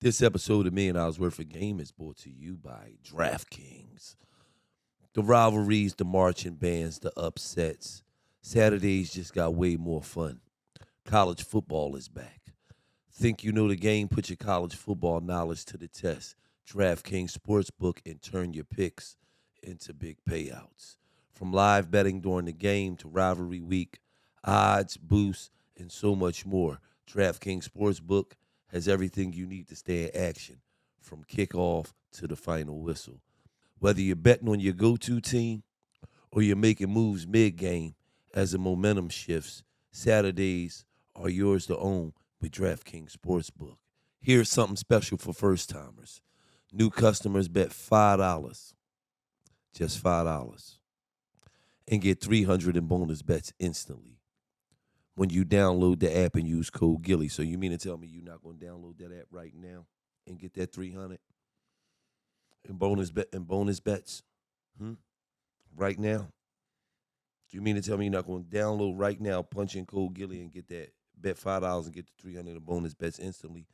This episode of $1 Million Worth of Game is brought to you by Draftkings. The rivalries, the marching bands, the upsets. Saturdays just got way more fun. College football is back. Think you know the game? Put your college football knowledge to the test. DraftKings Sportsbook and turn your picks into big payouts. From live betting during the game to rivalry week, odds, boosts, and so much more. DraftKings Sportsbook has everything you need to stay in action, from kickoff to the final whistle. Whether you're betting on your go-to team or you're making moves mid-game as the momentum shifts, Saturdays are yours to own with DraftKings Sportsbook. Here's something special for first-timers. New customers bet $5, just $5, and get $300 in bonus bets instantly when you download the app and use code Gillie. So you mean to tell me you're not going to download that app right now and get that $300 in bonus bets? Right now? Do you mean to tell me you're not going to download right now, punch in code Gillie and get that, bet $5 and get the $300 in bonus bets instantly?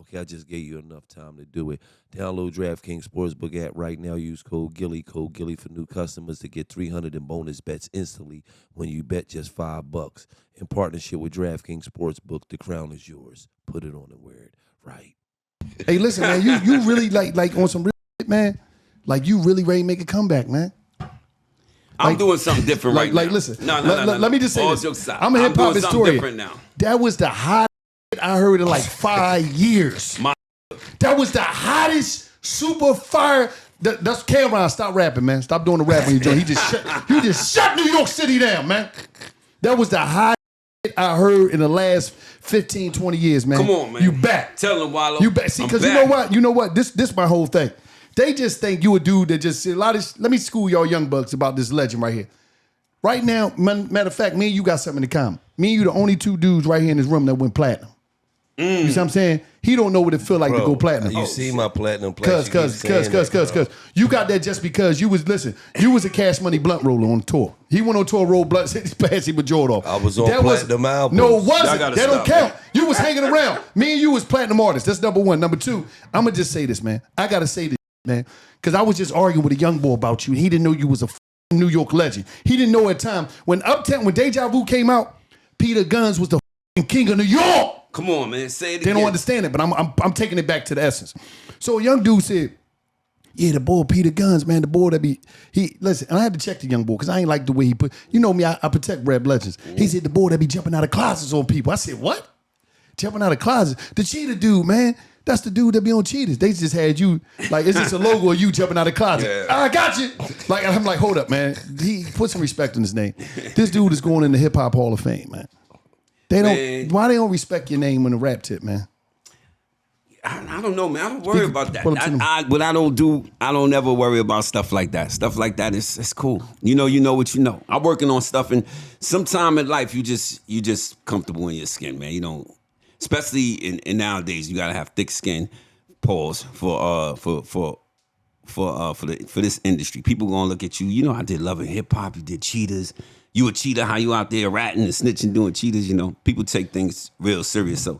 Okay, I just gave you enough time to do it. Download DraftKings Sportsbook app right now. Use code Gillie for new customers to get $300 in bonus bets instantly when you bet just $5. In partnership with DraftKings Sportsbook, the crown is yours. Put it on and wear it right. Hey, listen, man, you really like on some real shit, man. Like you really ready to make a comeback, man. I'm doing something different right now. Listen, No. Let me just say All this. jokes aside, I'm a hip hop doing something historian. different now. That was the hottest I heard in like 5 years. That was the hottest super fire. That's Cameron. Stop rapping, man. Stop doing the rap when you doing. He just shut New York City down, man. That was the hottest I heard in the last 15, 20 years, man. Come on, man. You back. Tell them, Wallo. You back. See, because you know what? This my whole thing. They just think you a dude that just a lot of. Let me school y'all young bucks about this legend right here. Right now, matter of fact, me and you got something in common. Me and you the only two dudes right here in this room that went platinum. You see what I'm saying? He don't know what it feel like to go platinum. You see my platinum Cause you got that just because you was a Cash Money blunt roller on tour. He went on tour, rolled blunts, passed him with Jordan off. I was on platinum album. No, it wasn't. That don't count. Man. You was hanging around. Me and you was platinum artists. That's number one. Number two, I'm gonna just say this, man. I gotta say this, man, because I was just arguing with a young boy about you. He didn't know you was a New York legend. He didn't know at time when Deja Vu came out, Peter Gunz was the king of New York. Come on, man. Say it They again. don't understand it, but I'm taking it back to the essence. So a young dude said, yeah, the boy Peter Gunz, man, the boy that listen, and I had to check the young boy because I ain't like the way he put, you know me, I protect rap legends. He said the boy that be jumping out of closets on people. I said, what? Jumping out of closets? The cheetah dude, man. That's the dude that be on Cheetahs. They just had you, like, it's just a logo of you jumping out of closet. Yeah. I got you. Like, I'm like, hold up, man. He put some respect in his name. This dude is going in the Hip Hop Hall of Fame, man. Why they don't respect your name on the rap tip, man? I don't know, man. I don't worry about that. I don't ever worry about stuff like that. Stuff like that is cool. You know what you know. I'm working on stuff, and sometime in life you just comfortable in your skin, man. You don't, especially in nowadays, you gotta have thick skin. Pause for this industry. People gonna look at you. You know, I did Love and Hip Hop. You did Cheetahs. You a cheater, how you out there ratting and snitching doing Cheetahs, you know. People take things real serious, so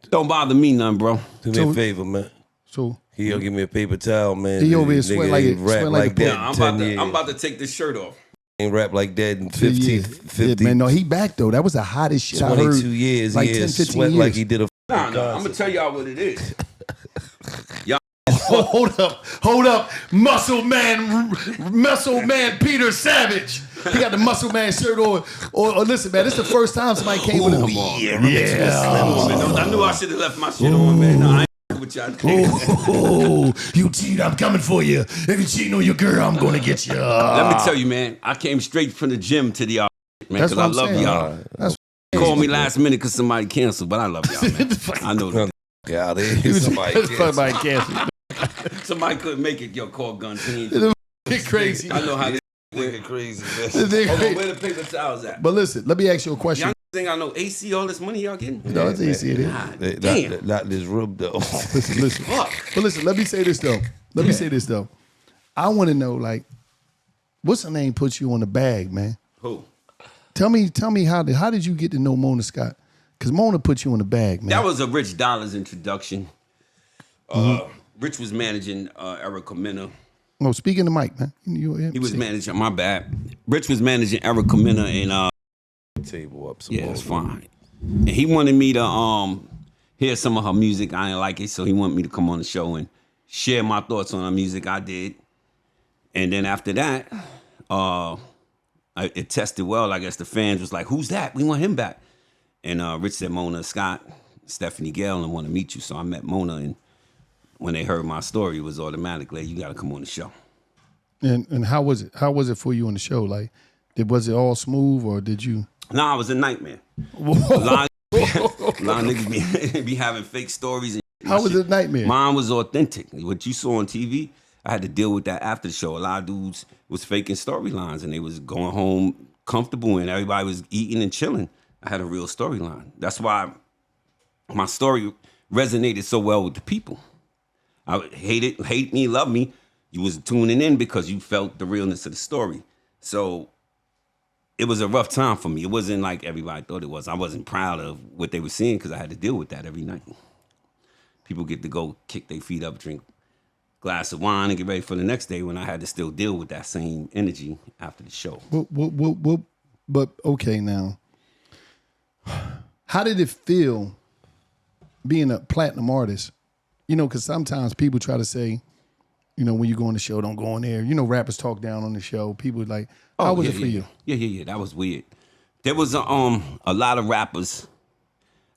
don't bother me none, bro. Do me a favor, man. So He'll give me a paper towel, man. He over here sweat like it. Rap like that. I'm about to take this shirt off. Ain't rap like that in 50. Yeah, man, no, he back though. That was the hottest shit I heard. 22 years. Like he 10, is 15 sweat years. like he did a Nah, I'm gonna tell y'all what it is. Y'all Hold up, Muscle Man Peter Savage. He got the Muscle Man shirt on. Or listen, man, this is the first time somebody came with him. Yeah. I knew I should have left my shit on, man. No, I ain't with y'all. You cheat, I'm coming for you. If you cheating on your girl, I'm gonna get you. Let me tell you, man, I came straight from the gym to the y'all, man, because I love y'all. That's Call me last minute because somebody canceled, but I love y'all, man. I know that. Yeah, somebody canceled. Somebody couldn't make it, yo, call Gunz. Get crazy. I know how this nigga crazy, man. Hold on, where the paper towels at? But listen, let me ask you a question. Y'all think I know AC all this money y'all getting? No, it's AC. It is. God, damn. Not this room, though. Listen. But listen, let me say this, though. I want to know, like, what's her name puts you on the bag, man? Who? Tell me how did you get to know Mona Scott? Because Mona put you on the bag, man. That was a Rich Dollaz introduction. Rich was managing Erica Mena. Oh, speaking the mic, man. He was managing, my bad. Rich was managing Erica Mena and Table up. yeah, it's fine. And he wanted me to hear some of her music. I didn't like it, so he wanted me to come on the show and share my thoughts on her music. I did. And then after that, it tested well. I guess the fans was like, who's that? We want him back. And Rich said, Mona Scott, Stephanie Gale, and want to meet you. So I met Mona, and when they heard my story, it was automatically, you got to come on the show. And how was it? How was it for you on the show? Like, was it all smooth, or did you? Nah, it was a nightmare. A lot of niggas be having fake stories. And how was it a nightmare? Mine was authentic. What you saw on TV, I had to deal with that after the show. A lot of dudes was faking storylines, and they was going home comfortable, and everybody was eating and chilling. I had a real storyline. That's why my story resonated so well with the people. I hate me, love me. You was tuning in because you felt the realness of the story. So it was a rough time for me. It wasn't like everybody thought it was. I wasn't proud of what they were seeing because I had to deal with that every night. People get to go kick their feet up, drink a glass of wine, and get ready for the next day when I had to still deal with that same energy after the show. But okay, now, how did it feel being a platinum artist? You know, because sometimes people try to say, you know, when you go on the show, don't go on there. You know, rappers talk down on the show. People like, how was it for you? Yeah. That was weird. There was a lot of rappers.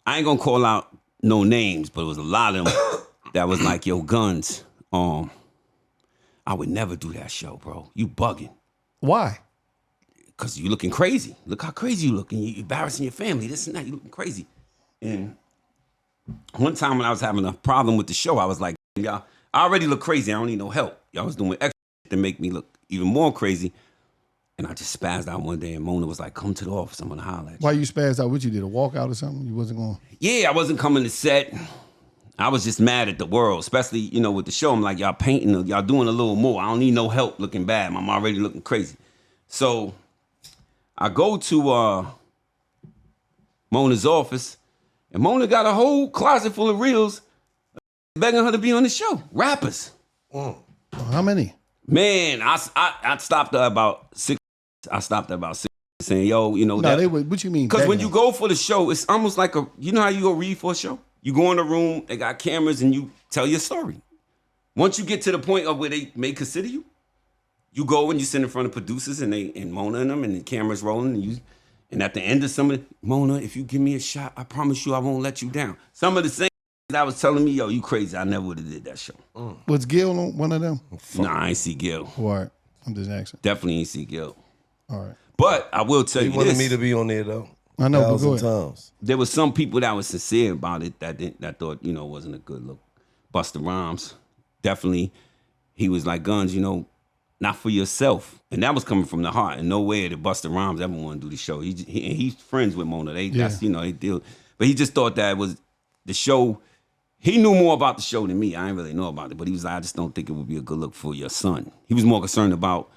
I ain't gonna call out no names, but it was a lot of them that was like, yo, Gunz, I would never do that show, bro. You bugging. Why? Because you looking crazy. Look how crazy you looking. You embarrassing your family, this and that. You looking crazy. And one time when I was having a problem with the show, I was like, y'all, I already look crazy. I don't need no help. Y'all was doing extra to make me look even more crazy. And I just spazzed out one day, and Mona was like, come to the office. I'm going to holler at you. Why you spazzed out? What you did, a walkout or something? You wasn't going? Yeah, I wasn't coming to set. I was just mad at the world, especially, you know, with the show. I'm like, y'all painting, y'all doing a little more. I don't need no help looking bad. I'm already looking crazy. So I go to Mona's office, and Mona got a whole closet full of reels begging her to be on the show. Rappers. How many? Man, I stopped at about 6. I stopped at about 6 saying, yo, you know. No, they would, what you mean? Because when you go for the show, it's almost like you know how you go read for a show? You go in the room, they got cameras, and you tell your story. Once you get to the point of where they may consider you, you go and you sit in front of producers and Mona and them, and the camera's rolling, and at the end of some of it, Mona, if you give me a shot, I promise you I won't let you down. Some of the same that was telling me, yo, you crazy. I never would have did that show. Was Gil on one of them? Nah, I ain't see Gil. All right. I'm just asking. Definitely ain't see Gil. All right. But I will tell you this. He wanted me to be on there, though. I know, but go 1,000 ahead. times. There was some people that was sincere about it that thought, you know, wasn't a good look. Busta Rhymes, definitely, he was like, Gunz, you know, not for yourself. And that was coming from the heart. And no way that Busta Rhymes ever wanted to do the show. He's friends with Mona. That's, you know, they deal. But he just thought that it was the show. He knew more about the show than me. I didn't really know about it. But he was like, I just don't think it would be a good look for your son. He was more concerned about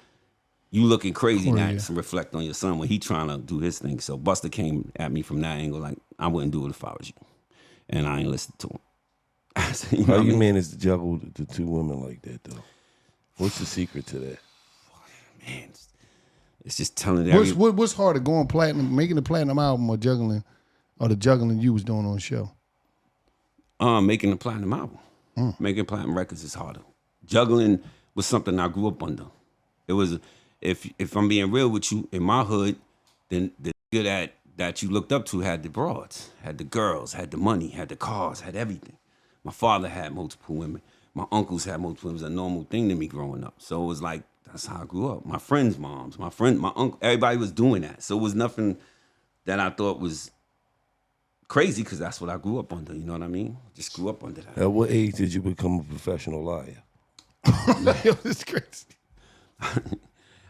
you looking crazy, not reflect on your son when he trying to do his thing. So Busta came at me from that angle, like, I wouldn't do it if I was you. And I ain't listened to him. You know how you manage to juggle the two women like that, though? What's the secret to that? Man, it's just telling everyone. What's harder, going platinum, making a platinum album, or the juggling you was doing on the show? Making a platinum album. Making platinum records is harder. Juggling was something I grew up under. It was, if I'm being real with you, in my hood, then the nigga that you looked up to had the broads, had the girls, had the money, had the cars, had everything. My father had multiple women. My uncles had multiple women. It was a normal thing to me growing up. So it was like, that's how I grew up. My friends' moms, my uncle, everybody was doing that. So it was nothing that I thought was crazy because that's what I grew up under. You know what I mean? Just grew up under that. At what age did you become a professional liar? It's crazy.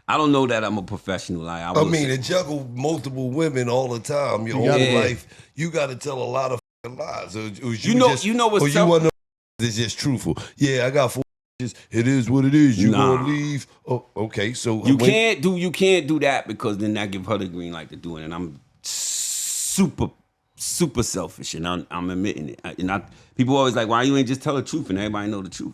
I don't know that I'm a professional liar. I mean, to juggle multiple women all the time, your whole life, you got to tell a lot of lies. You know what's you want to it's just truthful. Yeah, I got 4 bitches. It is what it is. You gonna leave? Oh, okay. So you can't do that because then that give her the green light to do it, and I'm super super selfish, and I'm admitting it. People always like, why you ain't just tell the truth and everybody know the truth?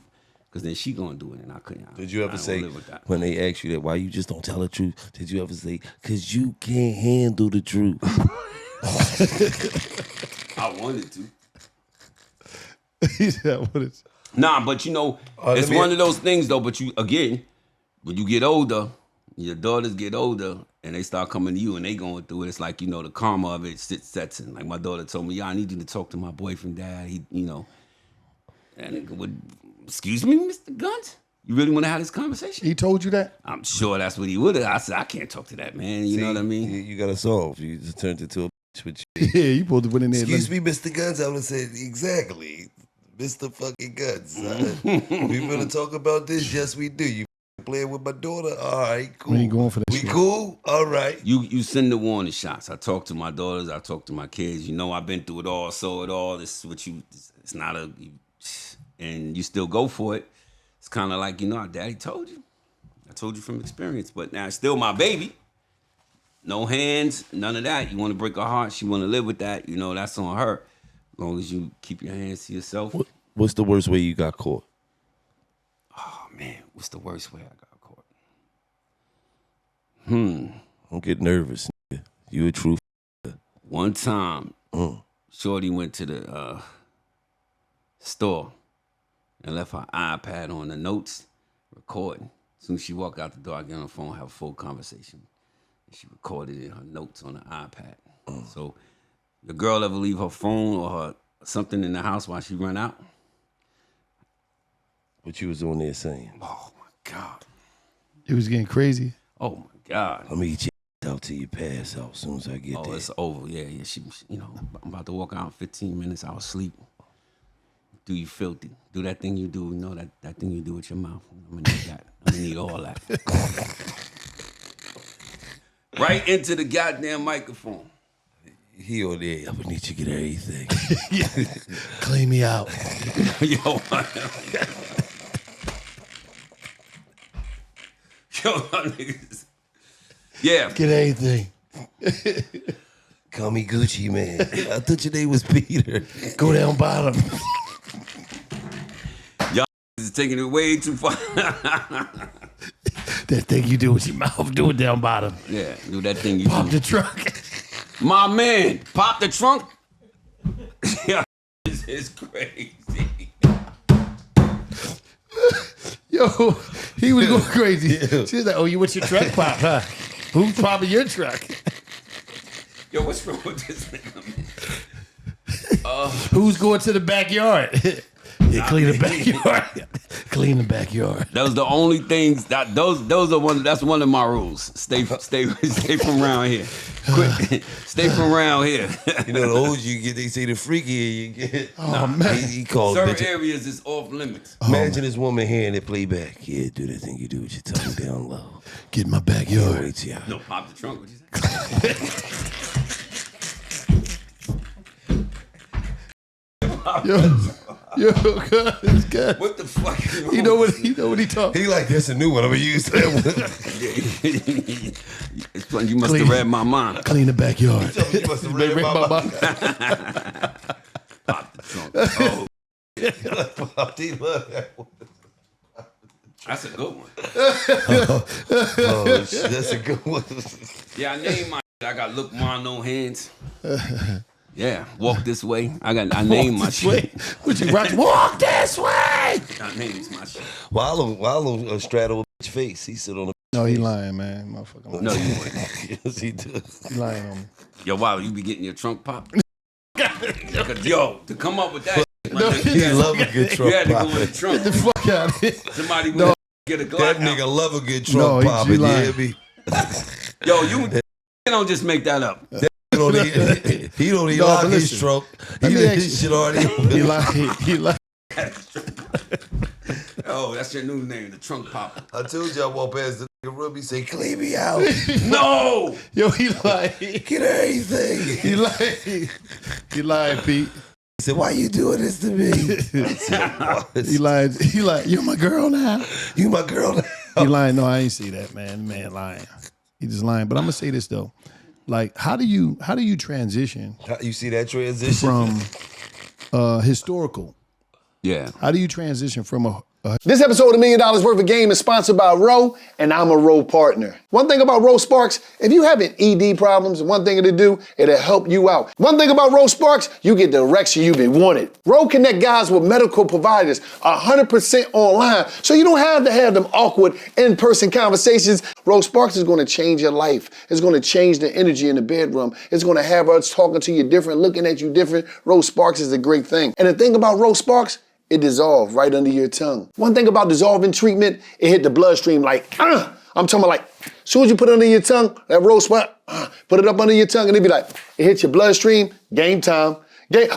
Because then she gonna do it, and I couldn't. Did you ever say when they ask you that, why you just don't tell the truth? Did you ever say, because you can't handle the truth? I wanted to. Yeah, what is? Nah, but you know, it's one of those things though. But you again, when you get older, your daughters get older, and they start coming to you, and they going through it. It's like, you know, the karma of it sets in. Like my daughter told me, "Yeah, I need you to talk to my boyfriend, Dad." He, you know, and it would, excuse me, Mr. Gunz, you really want to have this conversation? He told you that? I'm sure that's what he would have. I said, I can't talk to that man. You know what I mean? You got to solve. You just turned into a bitch with Yeah, you supposed to put in there. Excuse me, Mr. Gunz. I would have said exactly, Mr. fucking Gunz. We gonna talk about this? Yes, we do. You playing with my daughter? All right, cool. We ain't going for that. We shit. cool? All right. You send the warning shots. I talk to my daughters. I talk to my kids. You know, I've been through it all, saw it all. This is what you. It's not a. And you still go for it. It's kind of like, you know, our daddy told you. I told you from experience. But now it's still my baby. No hands, none of that. You want to break her heart. She want to live with that. You know, that's on her. As long as you keep your hands to yourself. What's the worst way you got caught? Oh, man. What's the worst way I got caught? Don't get nervous. Nigga. You a true One time, Shorty went to the store and left her iPad on the notes, recording. As soon as she walked out the door, I get on the phone, have a full conversation. And she recorded it in her notes on the iPad. So the girl ever leave her phone or her something in the house while she run out? What you was on there saying? Oh, my God. It was getting crazy. Oh, my God. I'm gonna eat your out till you pass out as soon as I get there. Oh, it's over. Yeah. She, you know, I'm about to walk out in 15 minutes. I was asleep. Do you filthy? Do that thing you do. You know that thing you do with your mouth. I'm gonna need that. I'm gonna need all that. Right into the goddamn microphone. He on there. I'm gonna need you to get everything. Clean me out. Yo, niggas. Yeah. Get anything. Call me Gucci, man. I thought your name was Peter. Go down bottom. Y'all is taking it way too far. That thing you do with your mouth, do it down bottom. Yeah, do that thing you Pop do. the trunk. My man, pop the trunk. Yeah, this is crazy. Yo, he was going crazy. She was like, oh, you with your truck pop, huh? Who's popping your truck? Yo, what's wrong with this nigga, man? Who's going to the backyard? Yeah, clean the backyard. Clean the backyard. Those the only things that those are one. That's one of my rules. Stay from around here. Quit. Stay from around here. You know, the older you get, they say the freakier you get. Oh, man. He called Certain bitch. areas is off limits. Imagine this woman hearing it play back. Yeah, do that thing you do with your tongue down low. Get in my Can't backyard. wait till y'all. No, pop the trunk. What you say? Yo, God. What the fuck? Is wrong You know with what he talking? He like, that's a new one. I'm gonna use that one. It's funny. You must have read my mind. Clean the backyard. You must have read my mind. Pop the trunk. Oh, that's a good one. Oh, shit, that's a good one. Yeah, I named my. I got look mine, no hands. Yeah, walk this way. I named my shit. Would you rock? Walk this way. I named my shit. Wallo straddle a bitch face. He sit on a No, he lying, man. Motherfucker. No, you wouldn't. yes, he does. He lying on me. Yo, wow, you be getting your trunk popped? Yo, to come up with that, He love a good you trunk had to go in popping. the trunk. Get the fuck out of here. Somebody would get a Glock That out. nigga love a good No, trunk he popping. You lying. hear me? Yo, you don't just make that up. He don't even No, lock but his listen. trunk. Let me ask His shit already. He lying. He lying. Oh, that's your new name, the trunk popper. I told you I walk past the nigga room. He say, clean me out. No! Yo, he lying. Get everything. He lying. He lying, Pete. He said, why you doing this to me? I said, what? He lying. He lying. You're my girl now. You my girl now. He lying. No, I ain't see that, man. Man lying. He just lying. But I'm gonna say this though. Like, how do you transition You see that transition? from historical? Yeah. How do you transition from a This episode of $1 Million Worth of Game is sponsored by Roe, and I'm a Roe partner. One thing about Roe Sparks, if you having ED problems, one thing it'll do, it'll help you out. One thing about Roe Sparks, you get the direction you've been wanted. Roe connect guys with medical providers 100% online, so you don't have to have them awkward in-person conversations. Roe Sparks is gonna change your life. It's gonna change the energy in the bedroom. It's gonna have us talking to you different, looking at you different. Roe Sparks is a great thing. And the thing about Roe Sparks, it dissolves right under your tongue. One thing about dissolving treatment, it hit the bloodstream like, I'm talking about like, as soon as you put it under your tongue, that rose spot, put it up under your tongue and it be like, it hits your bloodstream, game time. Hey.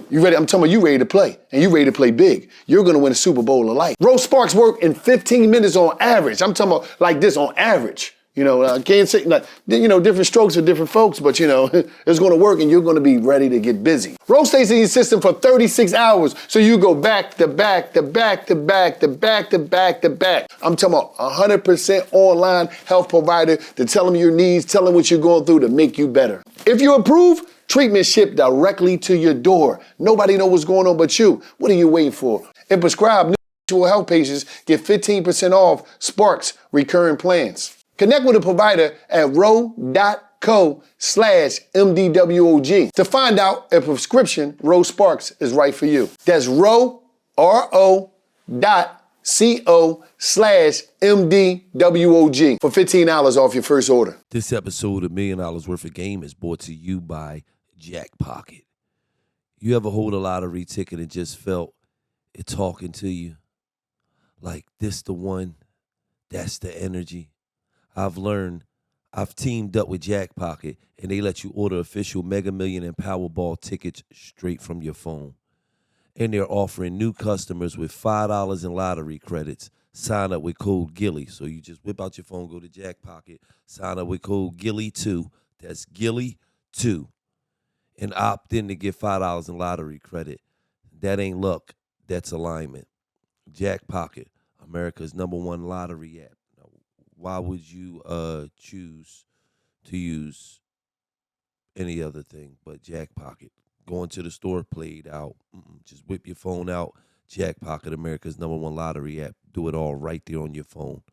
You ready? I'm talking about you ready to play and you ready to play big. You're gonna win a Super Bowl of life. Rose Sparks work in 15 minutes on average. I'm talking about like this on average. You know, I can't say, like, you know, different strokes for different folks, but you know, it's gonna work and you're gonna be ready to get busy. Roe stays in your system for 36 hours, so you go back to back to back to back to back to back to back. I'm talking about 100% online health provider to tell them your needs, tell them what you're going through to make you better. If you approve, treatment shipped directly to your door. Nobody knows what's going on but you. What are you waiting for? And prescribed new health patients get 15% off Sparks recurring plans. Connect with a provider at roe.co/MDWOG to find out if prescription Roe Sparks is right for you. That's roe.co/MDWOG for $15 off your first order. This episode of $1 Million Worth of Game is brought to you by Jackpocket. You ever hold a lottery ticket and just felt it talking to you? Like, this the one, that's the energy. I've teamed up with Jackpocket, and they let you order official Mega Million and Powerball tickets straight from your phone. And they're offering new customers with $5 in lottery credits. Sign up with code Gillie. So you just whip out your phone, go to Jackpocket, sign up with code Gillie2. That's Gillie2. And opt in to get $5 in lottery credit. That ain't luck. That's alignment. Jackpocket, America's #1 lottery app. Why would you choose to use any other thing but Jackpocket? Going to the store, played out. Just whip your phone out. Jackpocket, America's #1 lottery app. Do it all right there on your phone.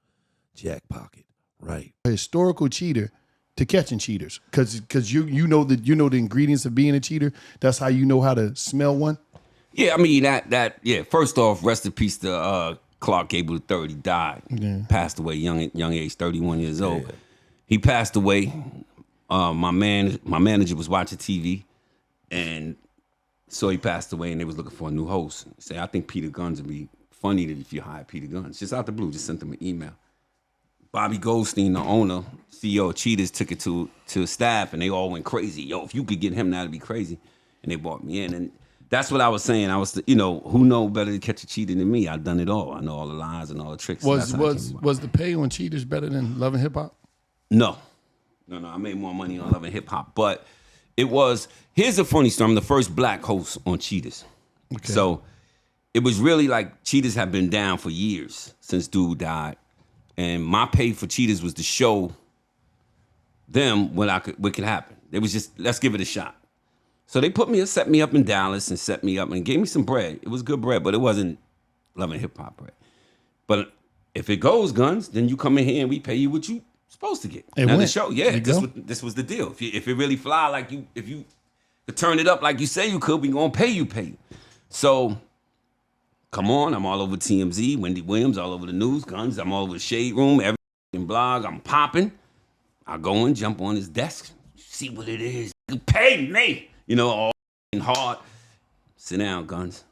Jackpocket, right? A historical cheater to catching cheaters, because you know the ingredients of being a cheater. That's how you know how to smell one. Yeah, I mean yeah. First off, rest in peace to Clark Gable III. He died, passed away young age, 31 years old. Yeah. He passed away. My manager was watching TV, and so he passed away, and they was looking for a new host. He said, I think Peter Gunz would be funny if you hire Peter Gunz. Just out the blue, just sent him an email. Bobby Goldstein, the owner, CEO of Cheaters, took it to staff, and they all went crazy. Yo, if you could get him, that'd be crazy. And they brought me in, and that's what I was saying. I was, who know better to catch a cheater than me? I've done it all. I know all the lies and all the tricks. Was the pay on Cheaters better than Love and Hip Hop? No. I made more money on Love and Hip Hop, but it was. Here's a funny story. I'm the first black host on Cheaters, so it was really like Cheaters have been down for years since dude died, and my pay for Cheaters was to show them what could happen. It was just, let's give it a shot. So they set me up in Dallas and set me up and gave me some bread. It was good bread, but it wasn't Love and Hip Hop bread. But if it goes, Gunz, then you come in here and we pay you what you supposed to get. Now the show, this was the deal. If it really fly if you could turn it up like you say you could, we gonna pay you. So come on, I'm all over TMZ, Wendy Williams, all over the news, Gunz, I'm all over the Shade Room, every blog, I'm popping. I go and jump on his desk, see what it is. You pay me. All hard. Sit down, Gunz.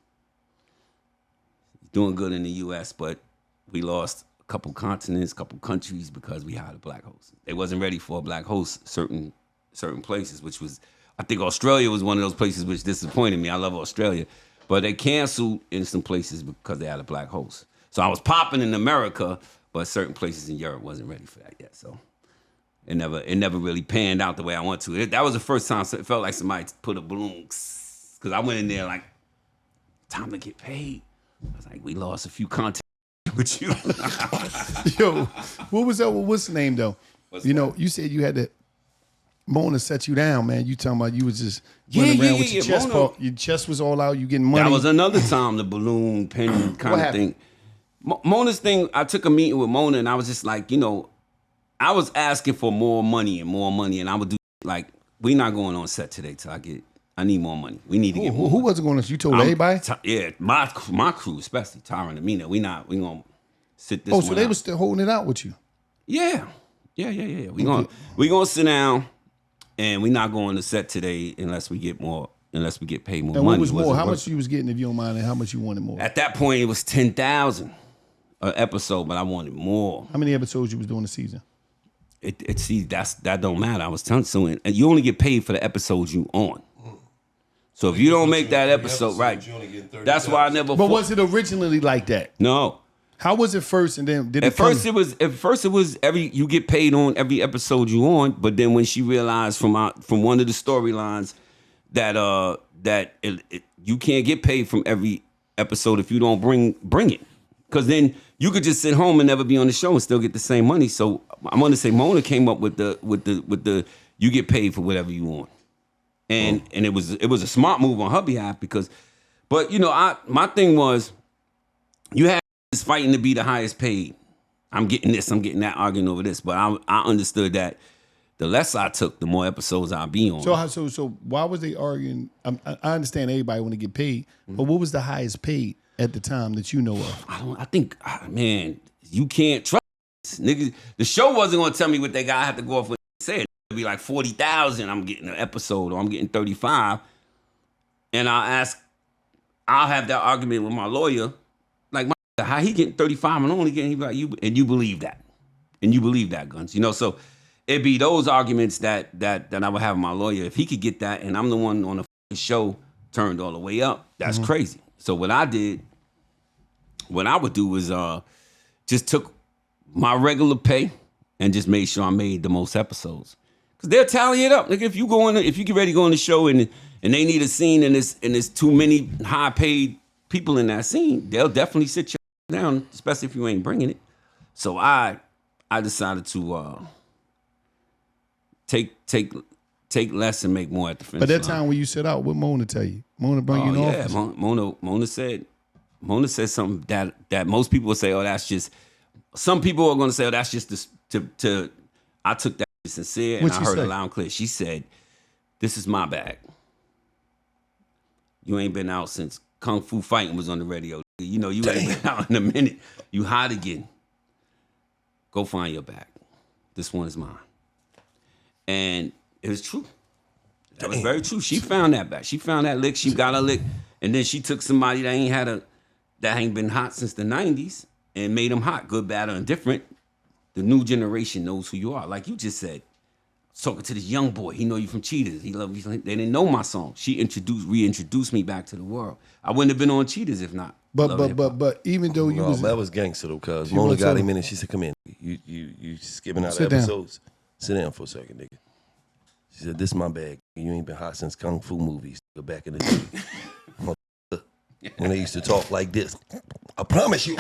Doing good in the U.S., but we lost a couple continents, a couple countries because we hired a black host. They wasn't ready for a black host certain places, which was, I think Australia was one of those places which disappointed me. I love Australia. But they canceled in some places because they had a black host. So I was popping in America, but certain places in Europe wasn't ready for that yet, so. It never really panned out the way I want to. That was the first time it felt like somebody put a balloon, because I went in there like, time to get paid. I was like, we lost a few contacts with you. Yo, what was that? What's the name though? You said you had to Mona set you down, man. You talking about you was just running around with your chest Mona, your chest was all out, you getting money. That was another time, the balloon pen kind of thing. Mona's thing, I took a meeting with Mona and I was just like, I was asking for more money and I would do like, we not going on set today till I need more money. We need to get more. Who wasn't going to? You told everybody? Yeah, my crew, especially Tyra and Amina. We gonna sit this. Oh, so they was still holding it out with you? Yeah. We gonna sit down, and we not going to set today unless we get paid more and money. And what was more? How much you was getting, if you don't mind, and how much you wanted more? At that point, it was $10,000 an episode, but I wanted more. How many episodes you was doing a season? That don't matter. I was telling you, and you only get paid for the episodes you on. So if you don't make that episode right, that's why I never. But was it originally like that? No. How was it first, and then did at first it was you get paid on every episode you on, but then when she realized from one of the storylines that you can't get paid from every episode if you don't bring it, because then you could just sit home and never be on the show and still get the same money. So I'm gonna say Mona came up with the you get paid for whatever you want. And it was a smart move on her behalf but my thing was, you had this fighting to be the highest paid. I'm getting this, I'm getting that, arguing over this. But I understood that the less I took, the more episodes I'd be on. So why was they arguing? I understand everybody want to get paid, but what was the highest paid at the time that you know of? I think, man, you can't trust niggas. The show wasn't gonna tell me what they got. I have to go off what they said. Be like 40,000, I'm getting an episode, or I'm getting 35, and I'll have that argument with my lawyer, like, how he getting 35 and only getting, like, you, and you believe that, Gunz, so it'd be those arguments that I would have with my lawyer. If he could get that, and I'm the one on the show turned all the way up, that's crazy. So what I would do was just took my regular pay and just made sure I made the most episodes. Cause they'll tally it up. Like if you get ready to go on the show and they need a scene and there's too many high paid people in that scene, they'll definitely sit you down, especially if you ain't bringing it. So I decided to take less and make more at the finish line. But that time when you set out, what Mona tell you? Mona bring you in office? Yeah, Mona said something that most people would say, oh, that's just. Some people are gonna say, oh, that's just to. I took that sincere, and I heard it loud and clear. She said, "This is my bag. You ain't been out since Kung Fu Fighting was on the radio. You ain't been out in a minute. You hot again. Go find your bag. This one is mine." And it was true. That was very true. She found that bag. She found that lick. She got a lick, and then she took somebody that ain't been hot since the 90s and made them hot, good, bad, or indifferent. The new generation knows who you are. Like you just said, talking to this young boy, he know you from Cheetahs. He love you. They didn't know my song. She reintroduced me back to the world. I wouldn't have been on Cheetahs if not. But even though you was that was gangster though, cuz Mona got him in and she said, "Come in. You skipping out episodes. Sit down for a second, nigga." She said, "This is my bag. You ain't been hot since Kung Fu movies back in the day." When they used to talk like this. I promise you.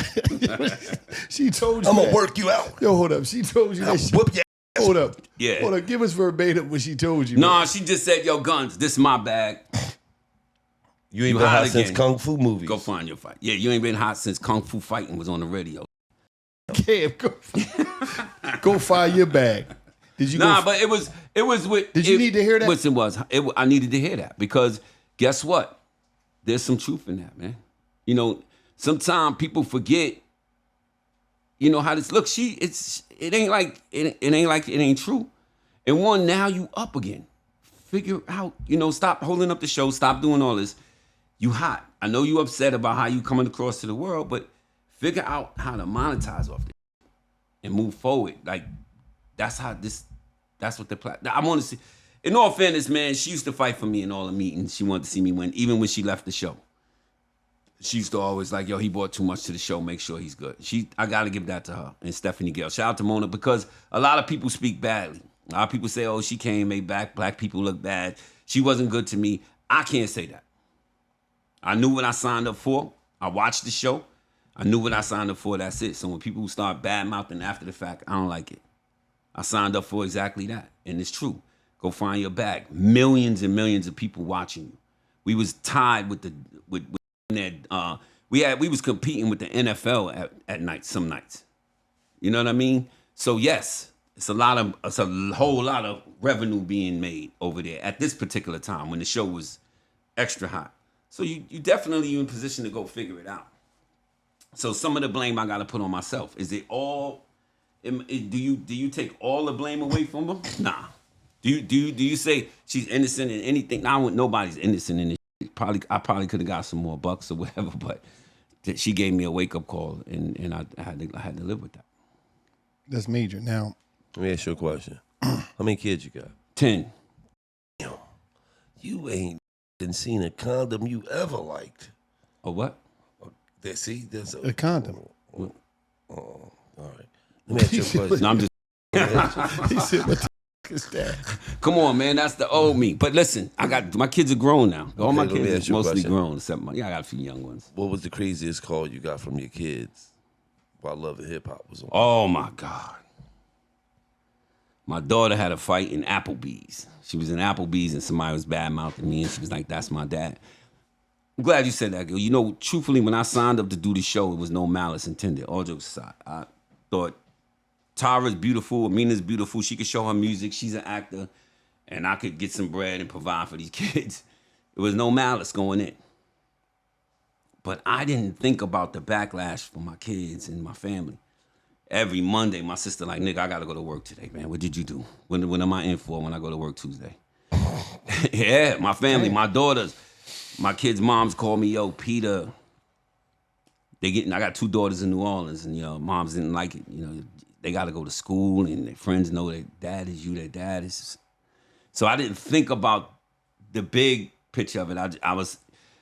She told you I'm going to work you out. Yo, hold up. She told you that. Whoop your ass. Hold up. Give us verbatim what she told you. Nah, she just said, yo, Gunz, this is my bag. You ain't been hot since Kung Fu movies. Go find your fight. Yeah, you ain't been hot since Kung Fu Fighting was on the radio. Cam, go find your bag. Did you but it was with. Did you need to hear that? Listen, I needed to hear that because guess what? There's some truth in that, man. Sometimes people forget, how this looks. It ain't like it ain't true. And now you up again. Figure out, stop holding up the show, stop doing all this. You hot. I know you upset about how you coming across to the world, but figure out how to monetize off this and move forward. Like that's what the platform. I want to see. In all fairness, man, she used to fight for me in all the meetings. She wanted to see me win, even when she left the show. She used to always like, yo, he brought too much to the show. Make sure he's good. I got to give that to her and Stephanie Gale. Shout out to Mona because a lot of people speak badly. A lot of people say, oh, she came, made black people look bad. She wasn't good to me. I can't say that. I knew what I signed up for. I watched the show. I knew what I signed up for. That's it. So when people start bad-mouthing after the fact, I don't like it. I signed up for exactly that. And it's true. Go find your bag. Millions and millions of people watching you. We was tied with that. We was competing with the NFL at night, some nights. You know what I mean? So yes, it's a whole lot of revenue being made over there at this particular time when the show was extra hot. So you definitely in position to go figure it out. So some of the blame I gotta put on myself. Is it all? Do you take all the blame away from them? Nah. Do you say she's innocent in anything? Nah, nobody's innocent in this. I probably could have got some more bucks or whatever, but she gave me a wake up call, and I had to live with that. That's major. Now, let me ask you a question. How many kids you got? 10. Damn. You ain't seen a condom you ever liked. A what? There's a condom. All right. Let me ask you a question. No, I'm just. He said, "What the f- is that?" Come on, man. That's the old me. But listen, my kids are grown now. All my let me kids ask are you a mostly question. grown, except I got a few young ones. What was the craziest call you got from your kids while Love and Hip Hop was on? Oh my God. My daughter had a fight in Applebee's. She was in Applebee's and somebody was bad mouthing me, and she was like, "That's my dad." I'm glad you said that, girl. You know, truthfully, when I signed up to do the show, it was no malice intended. All jokes aside, I thought Tara's beautiful, Amina's beautiful. She could show her music. She's an actor, and I could get some bread and provide for these kids. There was no malice going in. But I didn't think about the backlash for my kids and my family. Every Monday, my sister like, "Nigga, I gotta go to work today, man. What did you do? When am I in for when I go to work Tuesday?" Yeah, my family, my daughters, my kids' moms call me, "Yo, Peter." I got 2 daughters in New Orleans, and moms didn't like it. They gotta go to school, and their friends know that dad is you, their dad is. So I didn't think about the big picture of it. I was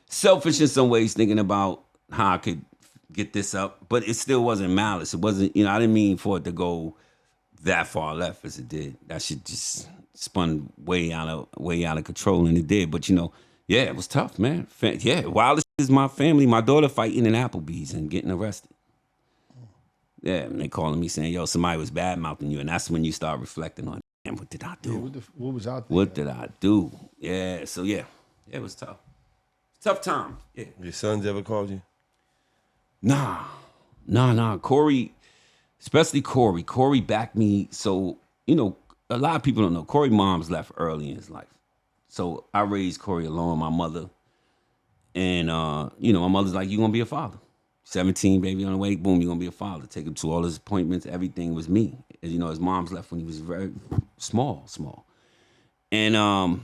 selfish in some ways, thinking about how I could get this up, but it still wasn't malice. It wasn't, I didn't mean for it to go that far left as it did. That shit just spun way out of control, and it did. But yeah, it was tough, man. Yeah, wildest is my family, my daughter fighting in Applebee's and getting arrested. Yeah, and they calling me saying, "Yo, somebody was bad mouthing you," and that's when you start reflecting on, "Damn, what did I do? Yeah, what was out there? What did I do?" Yeah, so yeah, it was tough. Tough time. Yeah. Your sons ever called you? Nah. Corey, especially Corey. Corey backed me. So, a lot of people don't know. Corey mom's left early in his life. So I raised Corey alone with my mother. And, my mother's like, "You gonna be a father. 17, baby on the way, boom, you're gonna be a father." Take him to all his appointments. Everything was me. And, his mom's left when he was very small. And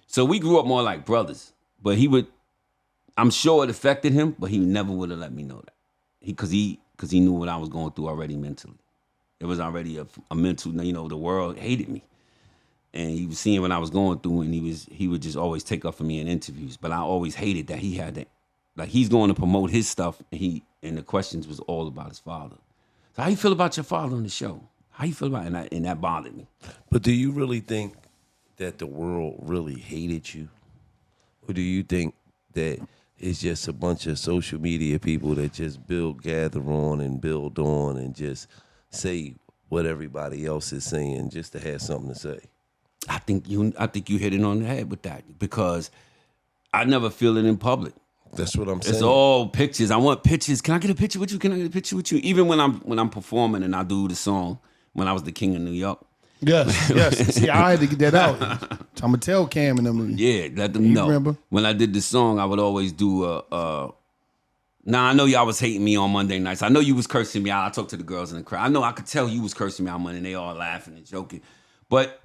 so we grew up more like brothers. But I'm sure it affected him, but he never would have let me know that. Because he knew what I was going through already mentally. It was already a mental, the world hated me. And he was seeing what I was going through, and he would just always take up for me in interviews. But I always hated that he had that. Like, he's going to promote his stuff, and the questions was all about his father. So how you feel about your father on the show? How you feel about it? And that bothered me. But do you really think that the world really hated you? Or do you think that it's just a bunch of social media people that just gather on and build on and just say what everybody else is saying just to have something to say? I think you hit it on the head with that, because I never feel it in public. That's what I'm saying. It's all pictures. I want pictures. Can I get a picture with you? Can I get a picture with you? Even when I'm performing and I do the song when I was the king of New York. Yes. See, I had to get that out. I'm gonna tell Cam and them. Yeah, let them know. Remember? When I did the song, I would always do Now I know y'all was hating me on Monday nights. I know you was cursing me out. I talked to the girls in the crowd. I know I could tell you was cursing me out Monday, and they all laughing and joking. But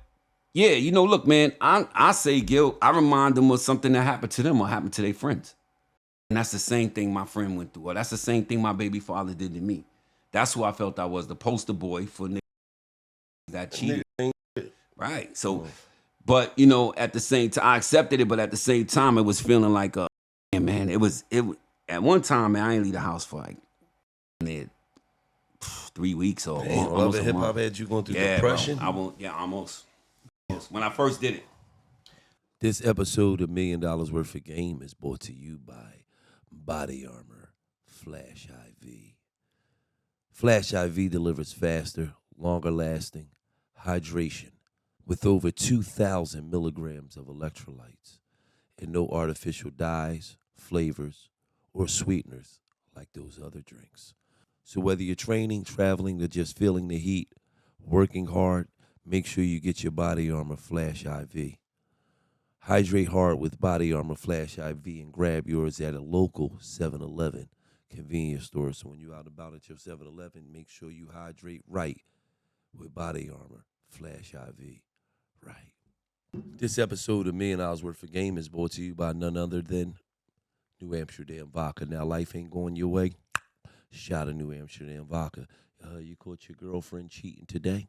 yeah, look, man, I say, Gil, I remind them of something that happened to them or happened to their friends. And that's the same thing my friend went through, or that's the same thing my baby father did to me. That's who I felt I was, the poster boy for niggas that cheated. Right. So, but at the same time, I accepted it, but at the same time, it was feeling like, man, it was at one time, man, I ain't leave the house for like 3 weeks or Love and Hip Hop had you going through depression? Bro, almost. When I first did it. This episode of $1 Million Worth of Game is brought to you by Body Armor Flash IV. Flash IV delivers faster, longer lasting hydration with over 2,000 milligrams of electrolytes and no artificial dyes, flavors, or sweeteners like those other drinks. So whether you're training, traveling, or just feeling the heat, working hard, make sure you get your Body Armor Flash IV. Hydrate hard with Body Armor Flash IV and grab yours at a local 7-Eleven convenience store. So when you're out and about at your 7-Eleven, make sure you hydrate right with Body Armor Flash IV. Right. This episode of $1 Million Worth of Game is brought to you by none other than New Amsterdam Vodka. Now, life ain't going your way. Shout out New Amsterdam Vodka. You caught your girlfriend cheating today?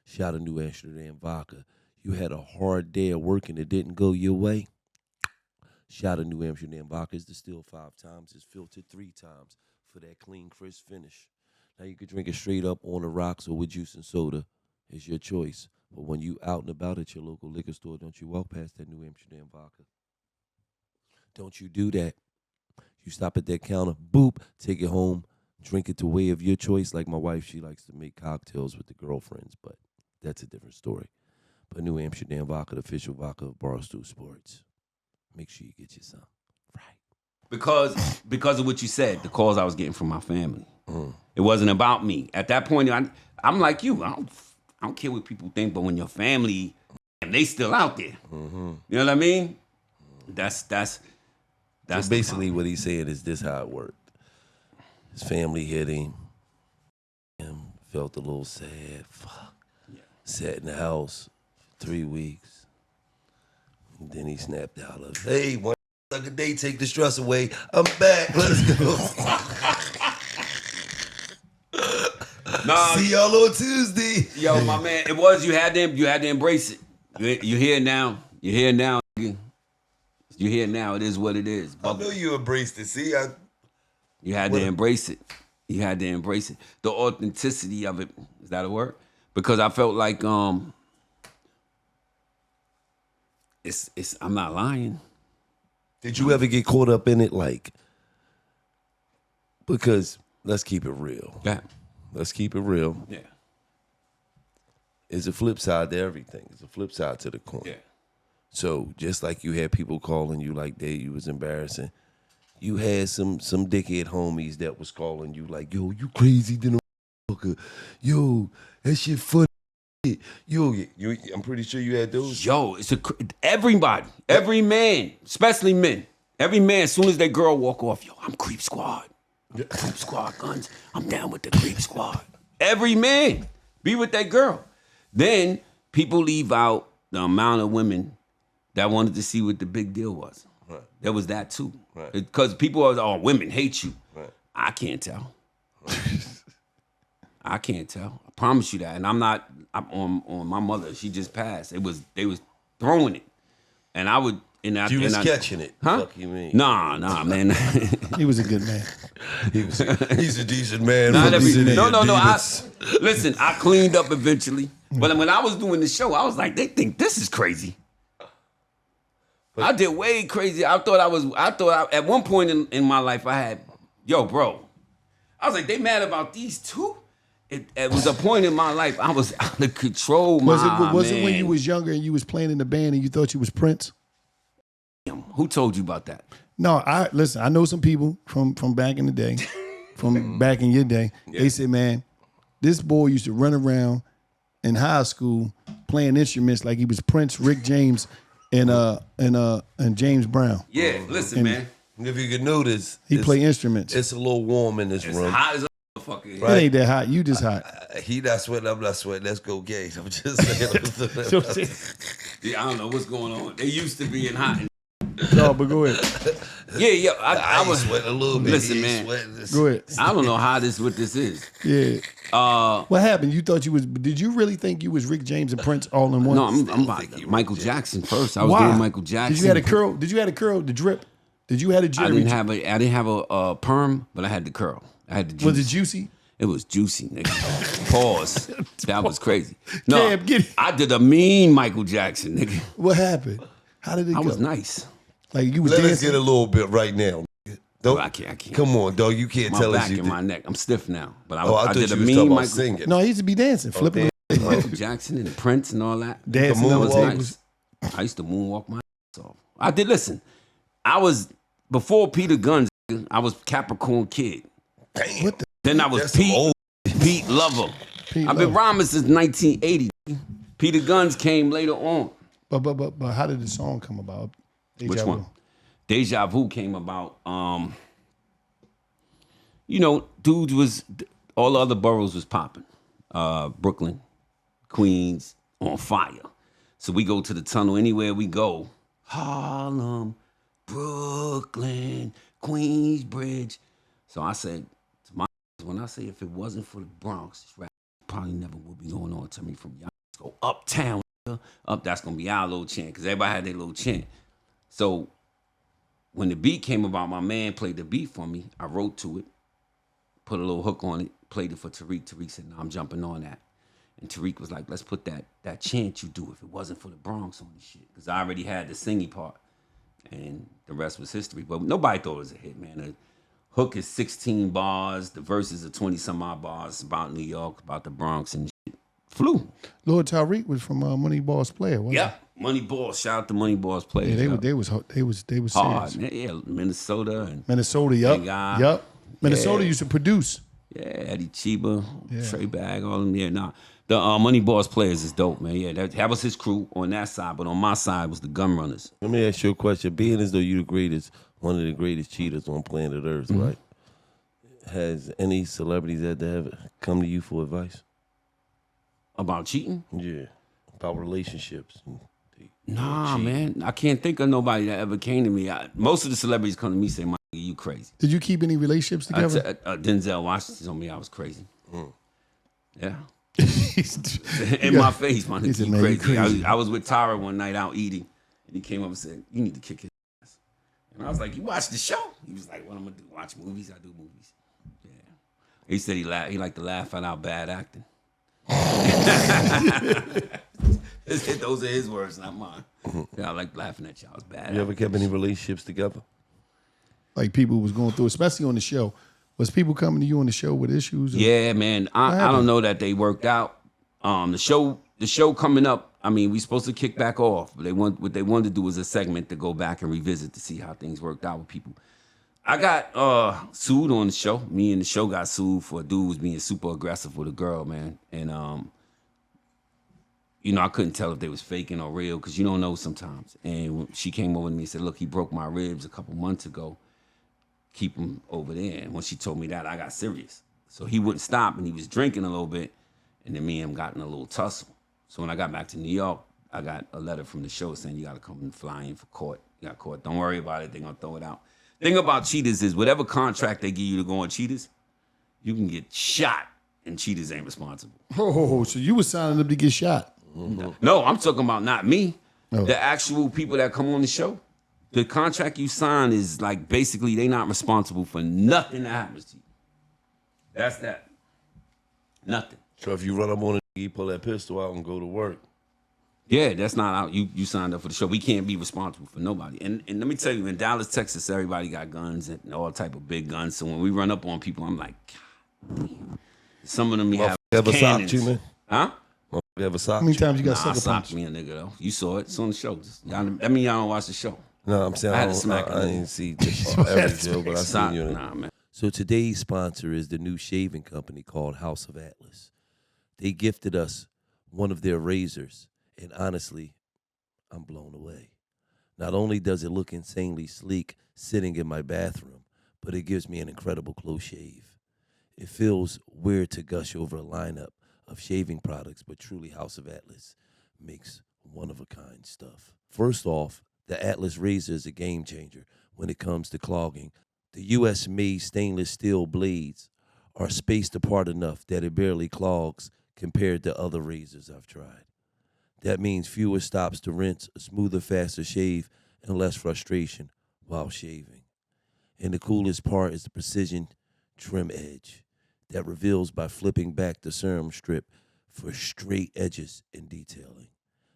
Shout out New Amsterdam Vodka. You had a hard day of work and it didn't go your way? Shout out New Amsterdam Vodka. It's distilled 5 times. It's filtered 3 times for that clean, crisp finish. Now, you can drink it straight up on the rocks or with juice and soda. It's your choice. But when you out and about at your local liquor store, don't you walk past that New Amsterdam Vodka. Don't you do that. You stop at that counter, boop, take it home, drink it the way of your choice. Like my wife, she likes to make cocktails with the girlfriends, but that's a different story. But New Amsterdam Vodka, the official vodka of Barstool Sports. Make sure you get you some. Right. Because of what you said, the calls I was getting from my family. It wasn't about me. At that point, I'm like you. I don't care what people think, but when your family, and they still out there. You know what I mean? That's so basically what he's saying is this how it worked. His family hit him. Felt a little sad. Fuck. Yeah. Sat in the house for 3 weeks. And then he snapped out of, hey, one suck a day, take the stress away. I'm back. Let's go. Nah, see y'all on Tuesday. Yo, my man, it was you had to embrace it. You here now. You're here now. You're here now. It is what it is. I know you embraced it. See, you had to embrace it. You had to embrace it. The authenticity of it. Is that a word? Because I felt like it's I'm not lying. Did you ever get caught up in it? Like, because let's keep it real. Yeah. Let's keep it real. Yeah. It's a flip side to everything. It's a flip side to the coin. Yeah. So just like you had people calling you like you was embarrassing, you had some dickhead homies that was calling you like, yo, you crazy than a motherfucker. Yo, that shit funny. Yo, I'm pretty sure you had those. Yo, everybody, every man, especially men, every man, as soon as that girl walk off, yo, I'm Creep Squad. Creep Squad, Gunz. I'm down with the Creep Squad. Every man, be with that girl. Then people leave out the amount of women that wanted to see what the big deal was. Right. There was that too. Right. Because people are, women hate you. Right. I can't tell. I can't tell. I promise you that. And I'm on my mother. She just passed. They was throwing it, and I would. You was catching it. Huh? Fuck you mean? Nah, man. He was a good man. He's a decent man. No. Listen, I cleaned up eventually. But when I was doing the show, I was like, they think this is crazy. But I did way crazy. I thought at one point in my life I had, bro. I was like, they mad about these two? It was a point in my life I was out of control. Was it when you was younger and you was playing in the band and you thought you was Prince? Who told you about that? No, listen, I know some people from back in the day, from back in your day. Yeah. They said, man, this boy used to run around in high school playing instruments like he was Prince, Rick James, and James Brown. Yeah, listen, man. If you could notice, he play instruments. It's a little warm in this room. Hot as a motherfucker. Right? It ain't that hot. You just hot. He not sweating. I'm not sweating. Let's go, gay. I'm just saying. Yeah, I don't know what's going on. They used to be in hot. No, but go ahead. Yeah. I was sweating a little bit. Listen, man. Go ahead. I don't know how what this is. Yeah. What happened? You thought you was? Did you really think you was Rick James and Prince all in one? No, I'm about Michael Jackson first. I was doing Michael Jackson. Did you have a curl? The drip? Did you have a Jerry? I didn't have a perm, but I had the curl. I had the juice. Was it juicy? It was juicy, nigga. Pause. That was crazy. No, Cam, get it. I did a mean Michael Jackson, nigga. What happened? How did it go? I was nice. Like you was Let dancing? us get a little bit right now. Don't, I can't. Come on, dog. You can't tell us my back you and my neck. I'm stiff now. But I I did a you was mean talking about Michael. singing. No, he used to be dancing, flipping. Michael Jackson and Prince and all that. Dancing That on was the nice. I used to moonwalk my ass off. I did. Listen, I was before Peter Gunz. I was Capricorn Kid. Damn. What the? Then I was That's some old. Pete Lover. Pete I've been Lover. rhyming since 1980. Peter Gunz came later on. But how did the song come about? Which Deja one? Vu. Deja Vu came about. You know, dudes was all the other boroughs was popping. Brooklyn, Queens, on fire. So we go to the tunnel anywhere we go. Harlem, Brooklyn, Queensbridge. So I said to my when I say if it wasn't for the Bronx, this rap probably never would be going on to me from y'all. Go uptown, up. That's gonna be our little chant because everybody had their little chant. So when the beat came about, my man played the beat for me. I wrote to it, put a little hook on it, played it for Tariq. Tariq said, "No, I'm jumping on that." And Tariq was like, "Let's put that chant you do if it wasn't for the Bronx on the shit." Because I already had the singing part, and the rest was history. But nobody thought it was a hit, man. The hook is 16 bars. The verses are 20 some odd bars about New York, about the Bronx, and shit. Flew. Lord Tariq was from Moneyball's Player, wasn't Yeah, Moneyball. Shout out to Moneyball's players. he? Yeah, yeah. they was hard, serious. man. Yeah, Minnesota and Minnesota, Big Eye. yup. Minnesota Yeah. used to produce. yeah, Eddie Chiba, Yeah. Trey Bag, all of them. Yeah, nah. The Moneyball's players is dope, man. Yeah, that was his crew on that side, but on my side was the Gun Runners. Let me ask you a question. Being as though you're the greatest, one of the greatest cheaters on planet Earth, right? Has any celebrities had to have come to you for advice? About cheating? Yeah. About relationships. Nah, man. I can't think of nobody that ever came to me. Most of the celebrities come to me and say, "My nigga, you crazy." Did you keep any relationships together? Denzel Washington told me I was crazy. Yeah. He's- In my face, my He nigga, said, you "Man, you crazy. crazy." I was with Tyra one night out eating, and he came up and said, "You need to kick his ass." And I was like, "You watch the show?" He was like, "What I'm gonna do? Watch movies? I do movies." Yeah. He said he liked to laugh at our bad acting. Those are his words, not mine. Yeah, I like laughing at y'all's bad. You ever kept any relationships together? Like people was going through, especially on the show. Was people coming to you on the show with issues? Or- Yeah, man. I don't know that they worked out. The show coming up. I mean, we supposed to kick back off, but what they wanted to do was a segment to go back and revisit to see how things worked out with people. I got sued on the show. Me and the show got sued for a dude was being super aggressive with a girl, man. And you know, I couldn't tell if they was faking or real because you don't know sometimes. And she came over to me and said, "Look, he broke my ribs a couple months ago. Keep him over there." And when she told me that, I got serious. So he wouldn't stop, and he was drinking a little bit, and then me and him got in a little tussle. So when I got back to New York, I got a letter from the show saying, "You got to come and fly in for court. You got court. Don't worry about it. They're going to throw it out." Thing about cheaters is whatever contract they give you to go on cheaters, you can get shot, and cheaters ain't responsible. Oh, so you was signing up to get shot? No, I'm talking about not me. Oh. The actual people that come on the show. The contract you sign is like basically they not responsible for nothing that happens to you. That's that. Nothing. So if you run up on a you pull that pistol out and go to work. Yeah, that's not out. You signed up for the show. We can't be responsible for nobody. And let me tell you, in Dallas, Texas, everybody got guns and all type of big guns. So when we run up on people, I'm like, God damn. Some of them have Ever cannons. socked you, man? Huh? Ever How socked many you? times you got Nah, sucker socked punched? me a nigga though. You saw it. It's on the show. That mean y'all don't watch the show. No, I'm saying I I, had to don't, smack I him. didn't see every show, but I seen you in it. Nah, man. So today's sponsor is the new shaving company called House of Atlas. They gifted us one of their razors, and honestly, I'm blown away. Not only does it look insanely sleek sitting in my bathroom, but it gives me an incredible close shave. It feels weird to gush over a lineup of shaving products, but truly House of Atlas makes one-of-a-kind stuff. First off, the Atlas razor is a game changer when it comes to clogging. The U.S.-made stainless steel blades are spaced apart enough that it barely clogs compared to other razors I've tried. That means fewer stops to rinse, a smoother, faster shave, and less frustration while shaving. And the coolest part is the precision trim edge that reveals by flipping back the serum strip for straight edges and detailing.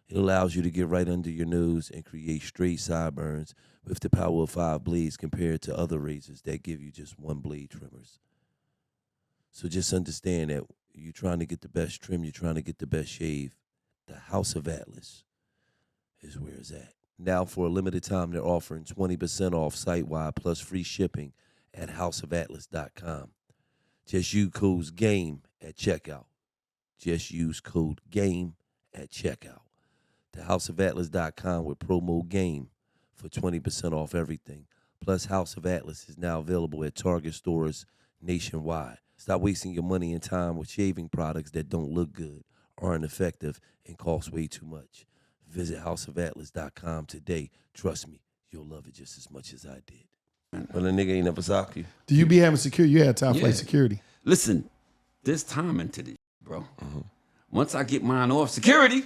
It allows you to get right under your nose and create straight sideburns with the power of 5 blades compared to other razors that give you just 1 blade trimmers. So just understand that, you're trying to get the best trim, you're trying to get the best shave, the House of Atlas is where it's at. Now, for a limited time, they're offering 20% off site-wide plus free shipping at houseofatlas.com. Just use code GAME at checkout. Just use code GAME at checkout. The houseofatlas.com with promo GAME for 20% off everything. Plus, House of Atlas is now available at Target stores nationwide. Stop wasting your money and time with shaving products that don't look good, aren't effective, and cost way too much. Visit houseofatlas.com today. Trust me, you'll love it just as much as I did. Well, the nigga ain't never sock you. Do you be having security? You had top flight security. Listen, there's time into this, bro. Once I get mine off security,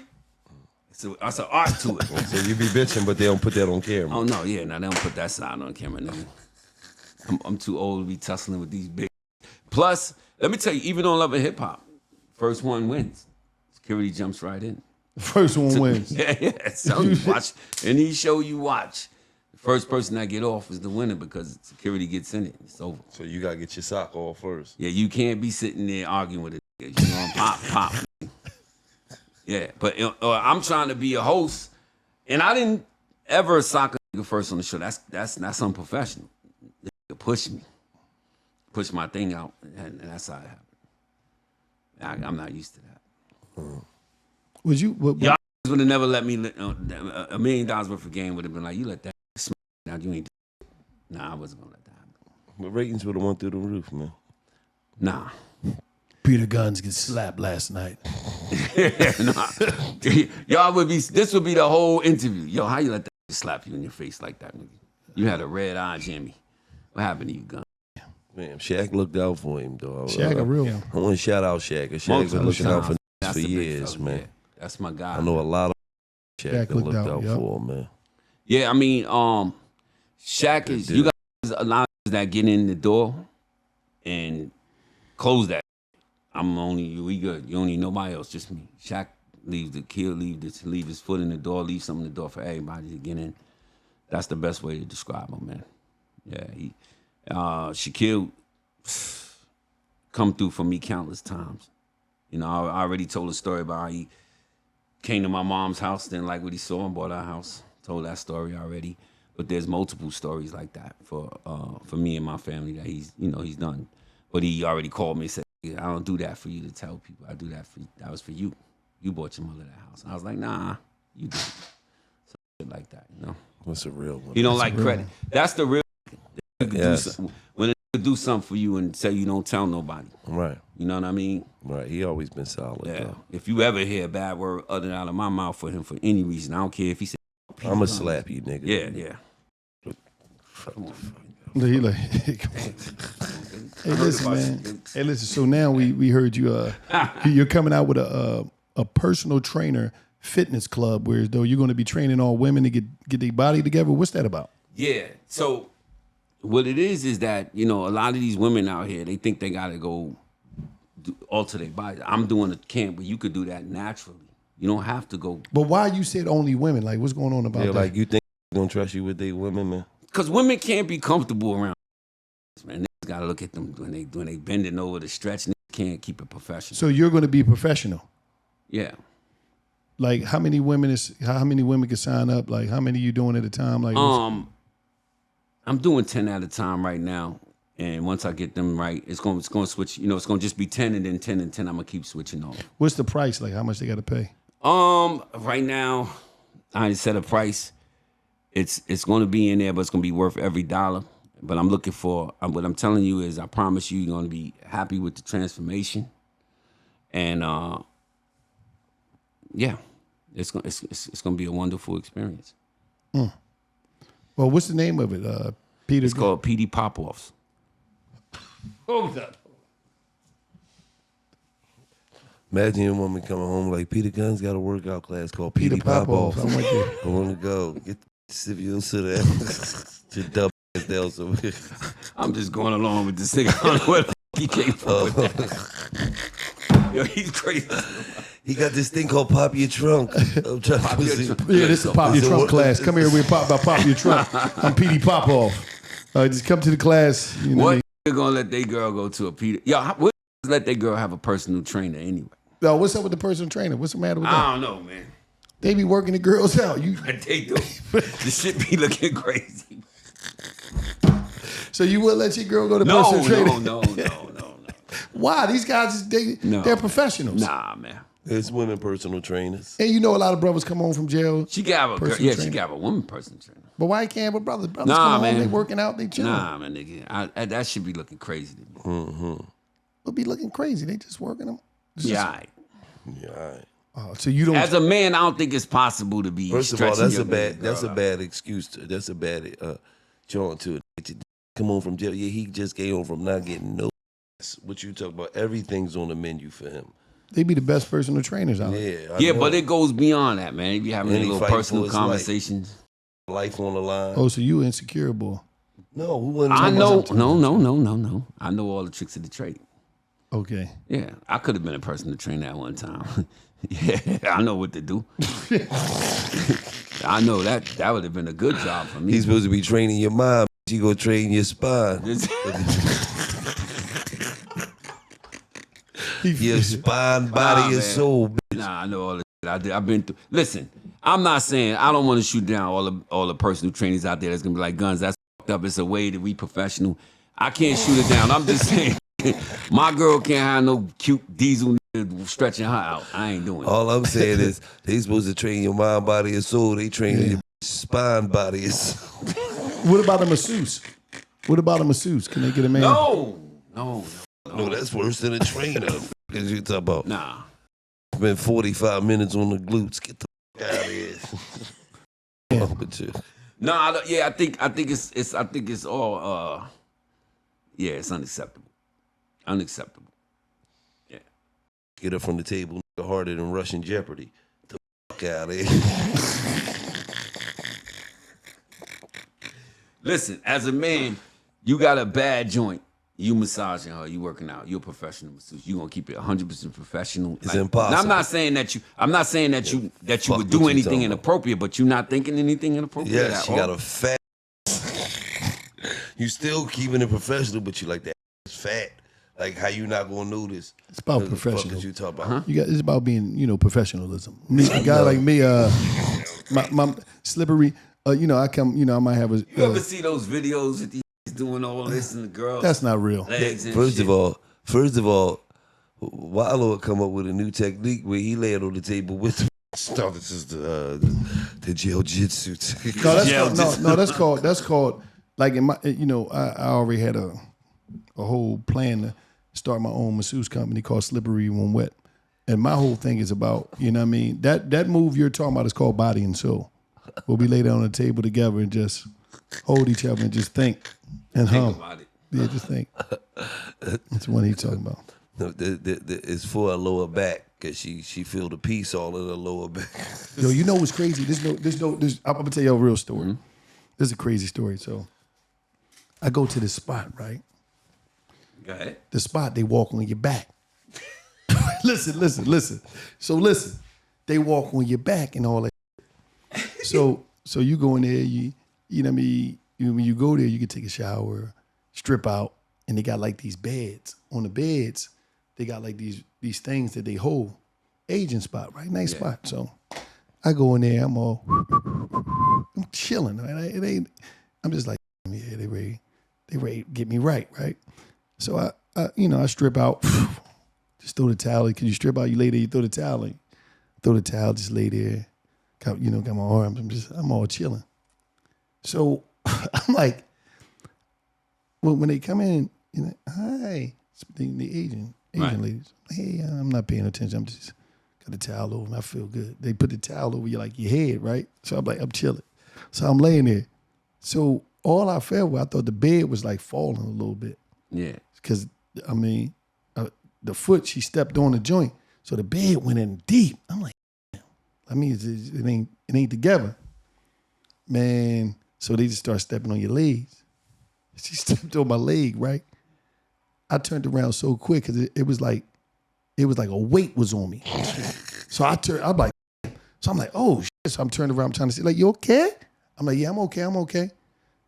so that's an art to it. So you be bitching, but they don't put that on camera. Oh no, yeah, no, they don't put that side on camera. No. I'm too old to be tussling with these big. Plus, let me tell you, even on Love and Hip Hop, first one wins. Security jumps right in. First one wins. Yeah. So you watch any show you watch, the first person that get off is the winner because security gets in it. It's over. So you gotta get your sock off first. Yeah, you can't be sitting there arguing with it. You know, pop. Yeah, but I'm trying to be a host, and I didn't ever sock a nigga first on the show. That's unprofessional. They push me, push my thing out, and that's how it happened. I'm not used to that. Was you? Y'all would have never let me. $1 million worth of game would have been like, you let that smack out. You ain't. Nah, I wasn't gonna let that happen. The ratings would have went through the roof, man. Nah. Peter Gunz get slapped last night. Nah. Y'all would be. This would be the whole interview. Yo, how you let that slap you in your face like that, nigga? You had a red eye, Jimmy. What happened to you, Gunz? Man, Shaq looked out for him, though. Shaq a real one. I want to shout out Shaq. Shaq's been looking out for niggas for years, man. Yeah, that's my guy. I know a lot of Shaq that looked out yep. for him, man. Yeah, I mean, Shaq is. You guys a lot of that get in the door and close that. We good. You don't need nobody else, just me. Shaq leave his foot in the door, leave something in the door for everybody to get in. That's the best way to describe him, man. Yeah, Shaquille come through for me countless times. You know, I already told a story about how he came to my mom's house, didn't like what he saw and bought our house. Told that story already. But there's multiple stories like that for me and my family that he's done. But he already called me and said, I don't do that for you to tell people. I do that for you. That was for you. You bought your mother that house. And I was like, nah, you didn't. So shit like that, you know. What's a real one? You don't like credit. One. That's the real. Yes. When it do something for you and say you don't tell nobody. Right. You know what I mean? Right. He always been solid. Yeah. Though. If you ever hear a bad word uttered out of my mouth for him for any reason, I don't care if he said. I'ma slap you, nigga. Yeah. Come on. He like, hey, listen, man. Hey, listen. So now we heard you. You're coming out with a personal trainer fitness club, where though you're going to be training all women to get their body together. What's that about? Yeah. So what it is that, you know, a lot of these women out here, they think they got to go alter their body. I'm doing a camp where you could do that naturally. You don't have to go. But why you said only women? Like, what's going on about that? Like, you think they gonna trust you with their women, man? Because women can't be comfortable around. Man, niggas got to look at them when they bending over to stretch. Niggas can't keep it professional. So you're going to be professional. Yeah. Like, how many women can sign up? Like, how many you doing at a time? Like, I'm doing 10 at a time right now, and once I get them right, it's going to switch. You know, it's going to just be 10 and then 10 and 10. I'm gonna keep switching on. What's the price? Like, how much they got to pay? Right now, I ain't set a price. It's going to be in there, but it's going to be worth every dollar. But I'm looking for. What I'm telling you is, I promise you're going to be happy with the transformation, and yeah, it's going to be a wonderful experience. Well, what's the name of it? Peter. It's called PD Pop-Offs. Hold up. Imagine a woman coming home like, Peter Gunz got a workout class called PD Pop-Off. I want you. I want to go. Get the civilians to that. To double down somewhere. I'm just going along with this thing. I don't know where the fuck he came from with that. Yo, he's crazy. He got this thing called Pop Your Trunk. I'm trying to see. Yeah, this is Pop Your Trunk class. Come here, we pop about Pop Your Trunk. I'm PD Pop-Off. Just come to the class. You know what? You're gonna let they girl go to a PD? Yo, what let that girl have a personal trainer anyway. Yo, what's up with the personal trainer? What's the matter with that? I don't know, man. They be working the girls out. They do. The shit be looking crazy. So you would let your girl go to personal trainer? No. Why? These guys, they're professionals. Nah, man. It's women personal trainers. And you know a lot of brothers come home from jail. She can have a girl, she can have a woman personal trainer. But why can't but brothers Nah, come man. home, they working out, they chilling? Nah, man, nigga. That should be looking crazy to me. Mm-hmm. They'll be looking crazy. They just working them. Yeah, all right. Yeah, all right. So you don't. As a man, I don't think it's possible to be. First of all, that's a bad excuse. That's a bad joint to it. Come home from jail. Yeah, he just came home from not getting no. What you talk about? Everything's on the menu for him. They be the best personal trainers out there. Yeah, but it goes beyond that, man. They be having little personal conversations. Life on the line. Oh, so you insecure, boy? No, we wasn't. I know. No. I know all the tricks of the trade. Okay. Yeah, I could have been a personal trainer at one time. Yeah, I know what to do. I know that would have been a good job for me. He's supposed to be training your mind. She go train your spine. Your spine, body, and soul. Bitch. Nah, I know all the shit I've been through. Listen, I'm not saying I don't want to shoot down all the personal trainers out there that's gonna be like, Gunz, that's fucked up. It's a way that we professional. I can't shoot it down. I'm just saying, my girl can't have no cute diesel stretching her out. I ain't doing it. All I'm saying is they supposed to train your mind, body, and soul. They train your spine, body, and soul. What about a masseuse? What about a masseuse? Can they get a man? No, that's worse than a trainer. Because you talk about. Nah. Spend 45 minutes on the glutes. Get the fuck out of here. Nah, yeah, I think it's all yeah, it's unacceptable. Unacceptable. Yeah. Get up from the table harder than Russian Jeopardy. Get the fuck out of here. Listen, as a man, you got a bad joint. You massaging her, you working out, you're a professional masseuse. You gonna keep it 100% professional. It's impossible. Now, I'm not saying that you would do anything inappropriate, but you're not thinking anything inappropriate. Yes, you got a fat. You still keeping it professional, but you like that fat. Like how you not gonna know this? It's about professional. You talk about? Huh? It's about being, professionalism. Me, a guy like me, my slippery. I come. I might have a. You ever see those videos with these doing all this and the girls? That's not real. First of all, Wallo would come up with a new technique where he laid on the table with the stuff. This is the jiu-jitsu. That's called like in my. I already had a whole plan to start my own masseuse company called Slippery When Wet, and my whole thing is about that move you're talking about is called body and soul. We'll be laid down on the table together and just hold each other and just think and hum. About it. Yeah, just think. That's what he's talking about. No, it's for her lower back because she feel the peace all in her lower back. Yo, you know what's crazy? I'm gonna tell you a real story. Mm-hmm. This is a crazy story. So I go to this spot, right? Go ahead. The spot, they walk on your back. Listen. So listen, they walk on your back and all that. So you go in there, you know what I mean? When you go there, you can take a shower, strip out, and they got like these beds. On the beds, they got like these things that they hold. Aging spot, right? Nice spot. So I go in there, I'm chilling. Right? I'm just like, yeah, they ready to get me right? So I strip out, just throw the towel. Because you strip out, you lay there, you throw the towel in. Throw the towel, just lay there. Got my arms. I'm all chilling. So I'm like, when they come in, hi, the Asian ladies. Hey, I'm not paying attention. I'm just got the towel over me. I feel good. They put the towel over your head, right? So I'm like, I'm chilling. So I'm laying there. So all I felt was I thought the bed was like falling a little bit. Yeah. Because the foot she stepped on the joint, so the bed went in deep. I'm like, it ain't together, man. So they just start stepping on your legs. She stepped on my leg, right? I turned around so quick because it was like a weight was on me. So I'm like, oh shit. So I'm turning around, I'm trying to say, like, you okay? I'm like, yeah, I'm okay.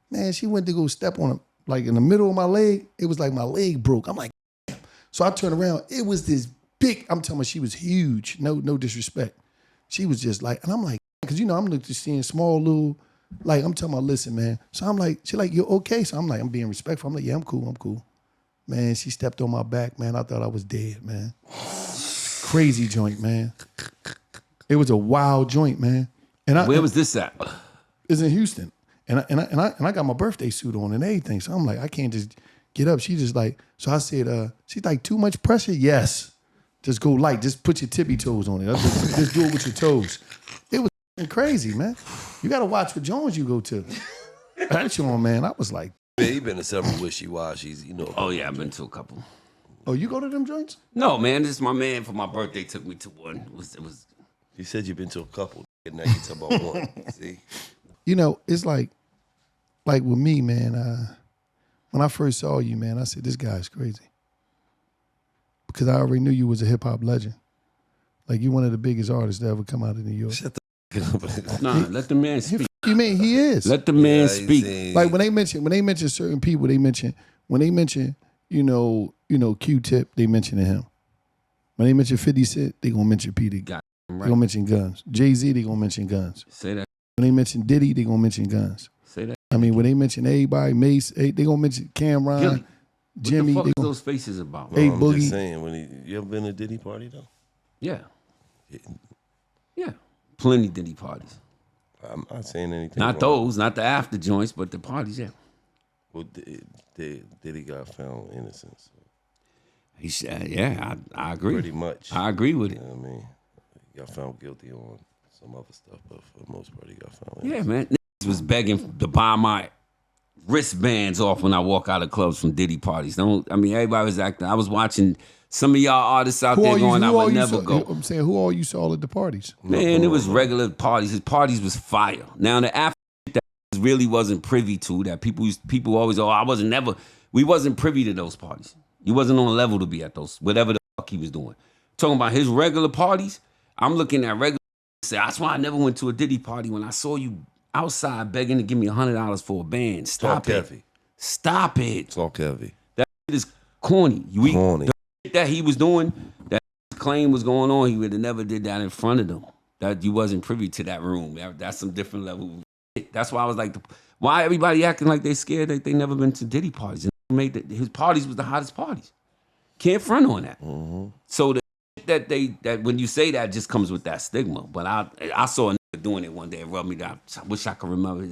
Man, she went to go step on him, like in the middle of my leg. It was like my leg broke. I'm like, damn. So I turned around. It was this big, I'm telling you, she was huge. No disrespect. She was just like, and I'm like, because you know, I'm just seeing small little, like, I'm talking about, listen, man. So I'm like, she like, you okay? So I'm like, I'm being respectful. I'm like, yeah, I'm cool. Man, she stepped on my back, man. I thought I was dead, man. Crazy joint, man. It was a wild joint, man. And where was this at? It's in Houston. And I got my birthday suit on and everything. So I'm like, I can't just get up. She just like, so I said, she's like, too much pressure? Yes. Just go light. Just put your tippy toes on it. Just do it with your toes. It was crazy, man. You got to watch what Jones you go to. That's your man. I was like. Yeah, you been to several wishy-washies, you know. Oh, yeah, I've been to a couple. Oh, you go to them joints? No, man. This is my man for my birthday took me to one. It was. You said you've been to a couple, and now you talk about one. See? You know, it's like with me, man, when I first saw you, man, I said, this guy's crazy. Because I already knew you was a hip-hop legend. Like, you one of the biggest artists to ever come out of New York. Shut the up. Nah, let the man speak. You mean he is? Let the man speak. Like when they mention certain people, when they mention you know Q-Tip, they mention him. When they mention 50 Cent, they gonna mention Peter. Right. They gonna mention Gunz. Jay-Z, they gonna mention Gunz. Say that. When they mention Diddy, they gonna mention Gunz. Say that. I mean, when they mention everybody, Mace, they gonna mention Cameron, Gillie. Jimmy. What the fuck is those faces about? Hey, I'm Boogie. just saying, you ever been to a Diddy party, though? Yeah. Plenty Diddy parties. I'm not saying anything Not wrong. those, not the after joints, but the parties, yeah. Well, Diddy got found innocent. So He said, yeah, I agree. pretty much. I agree with it. You know what I mean? He got found guilty on some other stuff, but for the most part, he got found Yeah, innocent. man. Niggas was begging to buy my wristbands off when I walk out of clubs from Diddy parties. Everybody was acting. I was watching some of y'all artists out there going, I would never go. I'm saying, who all you saw at the parties? Man, it was regular parties. His parties was fire. Now the after that really wasn't privy to, that people always, we wasn't privy to those parties. He wasn't on a level to be at those, whatever the fuck he was doing. Talking about his regular parties, I'm looking at regular, that's why I never went to a Diddy party when I saw you outside begging to give me $100 for a band. Stop it. heavy. Stop it. Talk heavy. That shit is corny. Corny. The shit that he was doing, that claim was going on, he would have never did that in front of them. That you wasn't privy to that room. That's some different level of shit. That's why I was like, why everybody acting like they scared that they never been to Diddy parties? And his parties was the hottest parties. Can't front on that. Mm-hmm. So the shit that when you say that just comes with that stigma. But I saw a nigga doing it one day and rubbed me down. I wish I could remember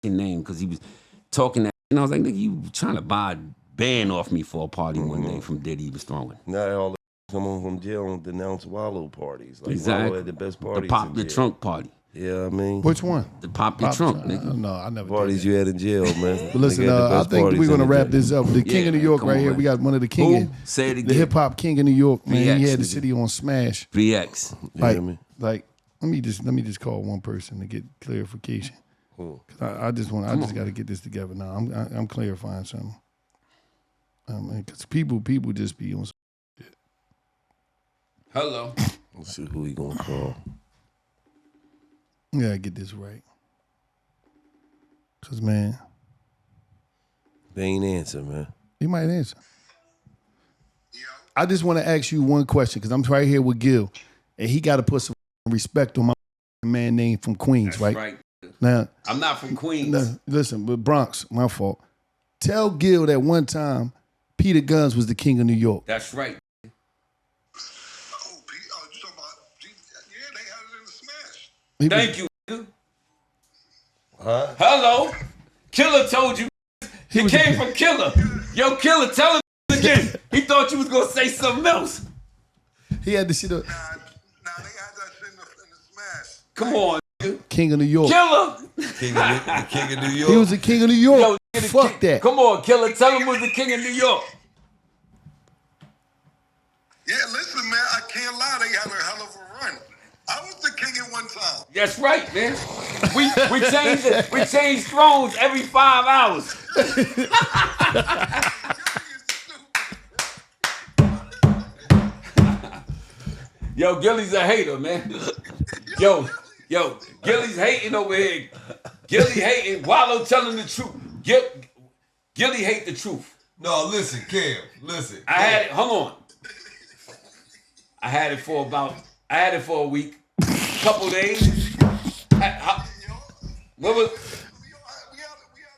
his name because he was talking that. And I was like, nigga, you trying to buy a band off me for a party one day from Diddy he was throwing. Not all the someone from jail and denounce Wallo parties. Like Exactly. Wallo had the best parties. The pop in the jail. trunk party. Yeah, I mean. Which one? The pop your trunk, nigga. No, I never. Parties did you had in jail, man. But listen, Nigga had the I best think parties we're in gonna the wrap day. this up. The King Yeah, of New man, York come right on, here. man. We got one of the Who? king. Say it The again. hip hop king of New York, man. VX, He had the nigga. city on smash. VX. You Like, hear me? like let me just call one person to get clarification. Who? 'Cause I just got to get this together now. I'm clarifying something. Because people just be on. Hello. Let's see who he gonna call. I gotta get this right. Cause man, They ain't answer, man. he might answer. I just want to ask you one question because I'm right here with Gil, and he got to put some respect on my man name from Queens, That's right? Now, I'm not from Queens. no, listen, but Bronx, my fault. Tell Gil that one time Peter Gunz was the king of New York. That's right. Oh, you talking about? Yeah, they had it in the smash. He was- Thank you. Nigga. Hello. Killer told you. He was came from Killer. Yo, Killer, tell him again. He thought you was gonna say something else. He had the shit up. Nah, they had that shit in the smash. Come on, nigga. King of New York. Killer. The king of New York. He was the king of New York. Yo, nigga, the Fuck king- that. Come on, Killer. Tell him who's the king of New York. Yeah, listen, man, I can't lie. They had a hell of a run. I was the king at one time. That's right, man. We change thrones every 5 hours. Yo, Gillie's a hater, man. Yo, Gillie's hating over here. Gillie hating. Wallo telling the truth. Gillie hate the truth. No, listen, Cam. Listen. I had it. Hold on. I had it for a week, couple days. What was? We had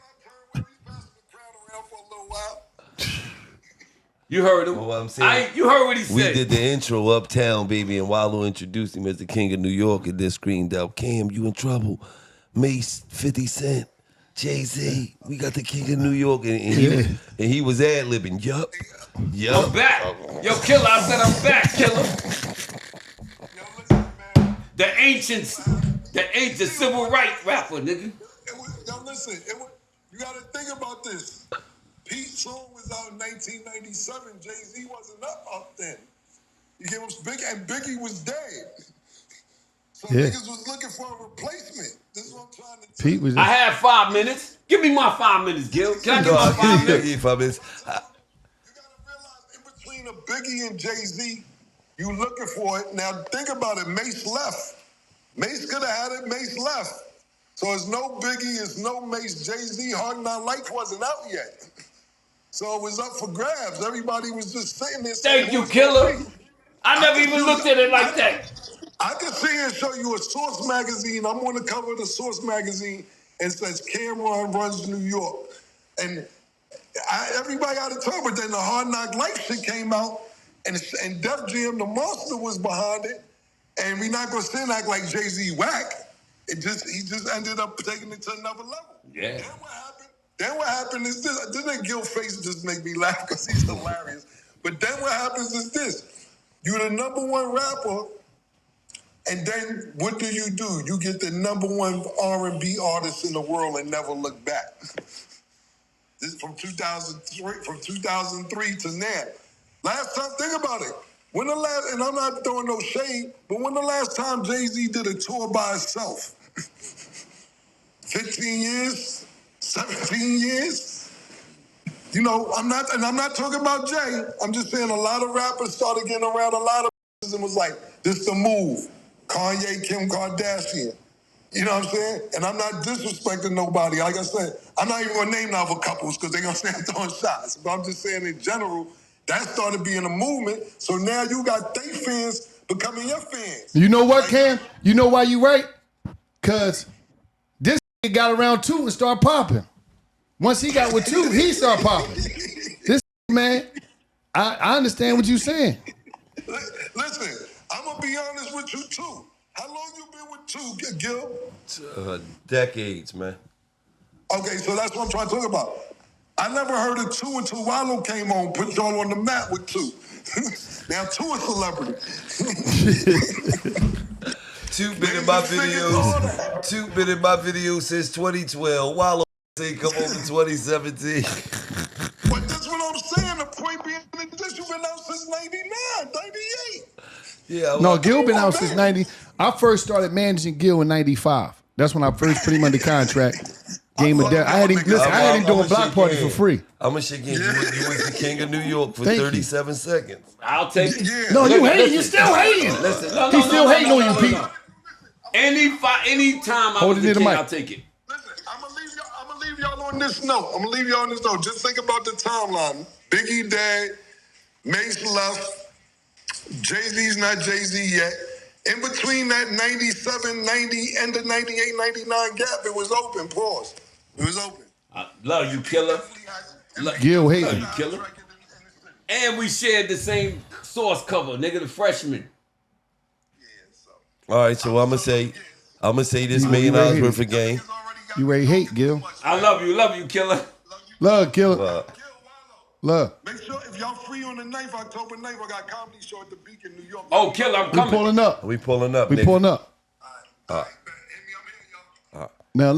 our turn where we passed the crowd around for a little while. You heard him. Well, what I'm saying, You heard what he said. we did the intro Uptown, baby, and Wallo introduced him as the king of New York, and then screamed out, Cam, you in trouble. Mace, 50 Cent, Jay-Z, we got the king of New York. And he was ad-libbing, yup. I'm back. Yo, Killer, I said I'm back, Killer. Yo, listen, man. The ancient civil rights rapper, nigga. Yo, listen. You got to think about this. Pete's song was out in 1997. Jay-Z wasn't up then. You get what Biggie was dead. So niggas was looking for a replacement. This is what I'm trying to tell you. I had 5 minutes. Give me my 5 minutes, Gil. Can I get my 5 minutes? Give you 5 minutes. You got to realize, in between a Biggie and Jay-Z, you looking for it. Now, think about it. Mace left. Mace could have had it. Mace left. So it's no Biggie, it's no Mace. Jay-Z, Hard Knock Life wasn't out yet. So it was up for grabs. Everybody was just sitting there saying, Thank you, Killer. I never even looked at it like that. I can sit here and show you a Source magazine. I'm on the cover of the Source magazine and it says Cameron runs New York. And everybody got to talk, but then the Hard Knock Life shit came out and Def Jam, the monster, was behind it. And we not going to sit and act like Jay-Z whack. He just ended up taking it to another level. Yeah. Then what happened is this. Didn't Gil face just make me laugh because he's hilarious. But then what happens is this. You're the number one rapper, and then what do? You get the number one R&B artist in the world and never look back. This is from 2003 to now. Last time, think about it. When the last, and I'm not throwing no shade, but when the last time Jay-Z did a tour by himself? 15 years? 17 years? You know, I'm not talking about Jay. I'm just saying a lot of rappers started getting around a lot of and was like, this the move. Kanye, Kim Kardashian. You know what I'm saying? And I'm not disrespecting nobody. Like I said, I'm not even going to name the other couples because they're going to say I'm throwing shots. But I'm just saying in general, that started being a movement. So now you got they fans becoming your fans. You know what, Cam? You know why you right? Because this got around 2 and started popping. Once he got with 2, he started popping. This man, I understand what you're saying. Listen, I'm going to be honest with you too. How long you been with 2, Gil? Decades, man. Okay, so that's what I'm trying to talk about. I never heard of 2 until Wallo came on, put y'all on the map with 2. Now 2 is celebrity. 2 been in my videos. 2 been in my videos since 2012. Wallo say come over 2017. But that's what I'm saying. The point being that you've been out since 99, 98. Yeah. No, Gil been out since 90. I first started managing Gil in 95. That's when I first put him under contract. Game of Death. I had him doing block party for free. I'm a shit game. You was the king of New York for 37 seconds. I'll take it. Yeah. No, you hating. You still hating. He's still hating on you, Pete. Anytime I was the king, I'll take it. Listen, I'm gonna leave y'all on this note. Just think about the timeline. Biggie dead, Mace left, Jay-Z's not Jay-Z yet. In between that 97, 90, end of 98, 99 gap, it was open. Pause. It was open. I love you, Killer. Gil hating. Love you, Killer. And we shared the same source cover, nigga, the freshman. All right, so I'm gonna say this $1 million worth of game. You ready to hate, Gil? I love you, Killer. Love, Killer. Love. Make sure if y'all free on the 9th, October 9th, I got comedy show at the Beacon, New York. Oh, Killer, I'm coming. We pulling up. We pulling up. We nigga. pulling up. All right. Hit me up here, y'all. Now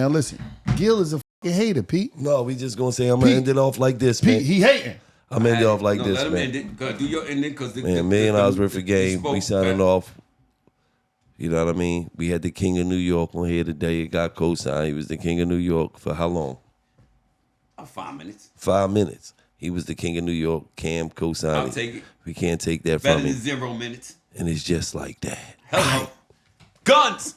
listen. Gil is a fucking hater, Pete. No, we just gonna say I'm gonna end it off like this, man. Pete, he hating. I'm gonna end it off like this, let him man. end it. Do your ending because Man, $1 million worth of game. We signing off. You know what I mean? We had the king of New York on here today. It got co-signed. He was the king of New York for how long? 5 minutes. 5 minutes. He was the king of New York. Cam co-signed. I'll take it. We can't take that Better from than him. 0 minutes. And it's just like that. Hello. Gunz.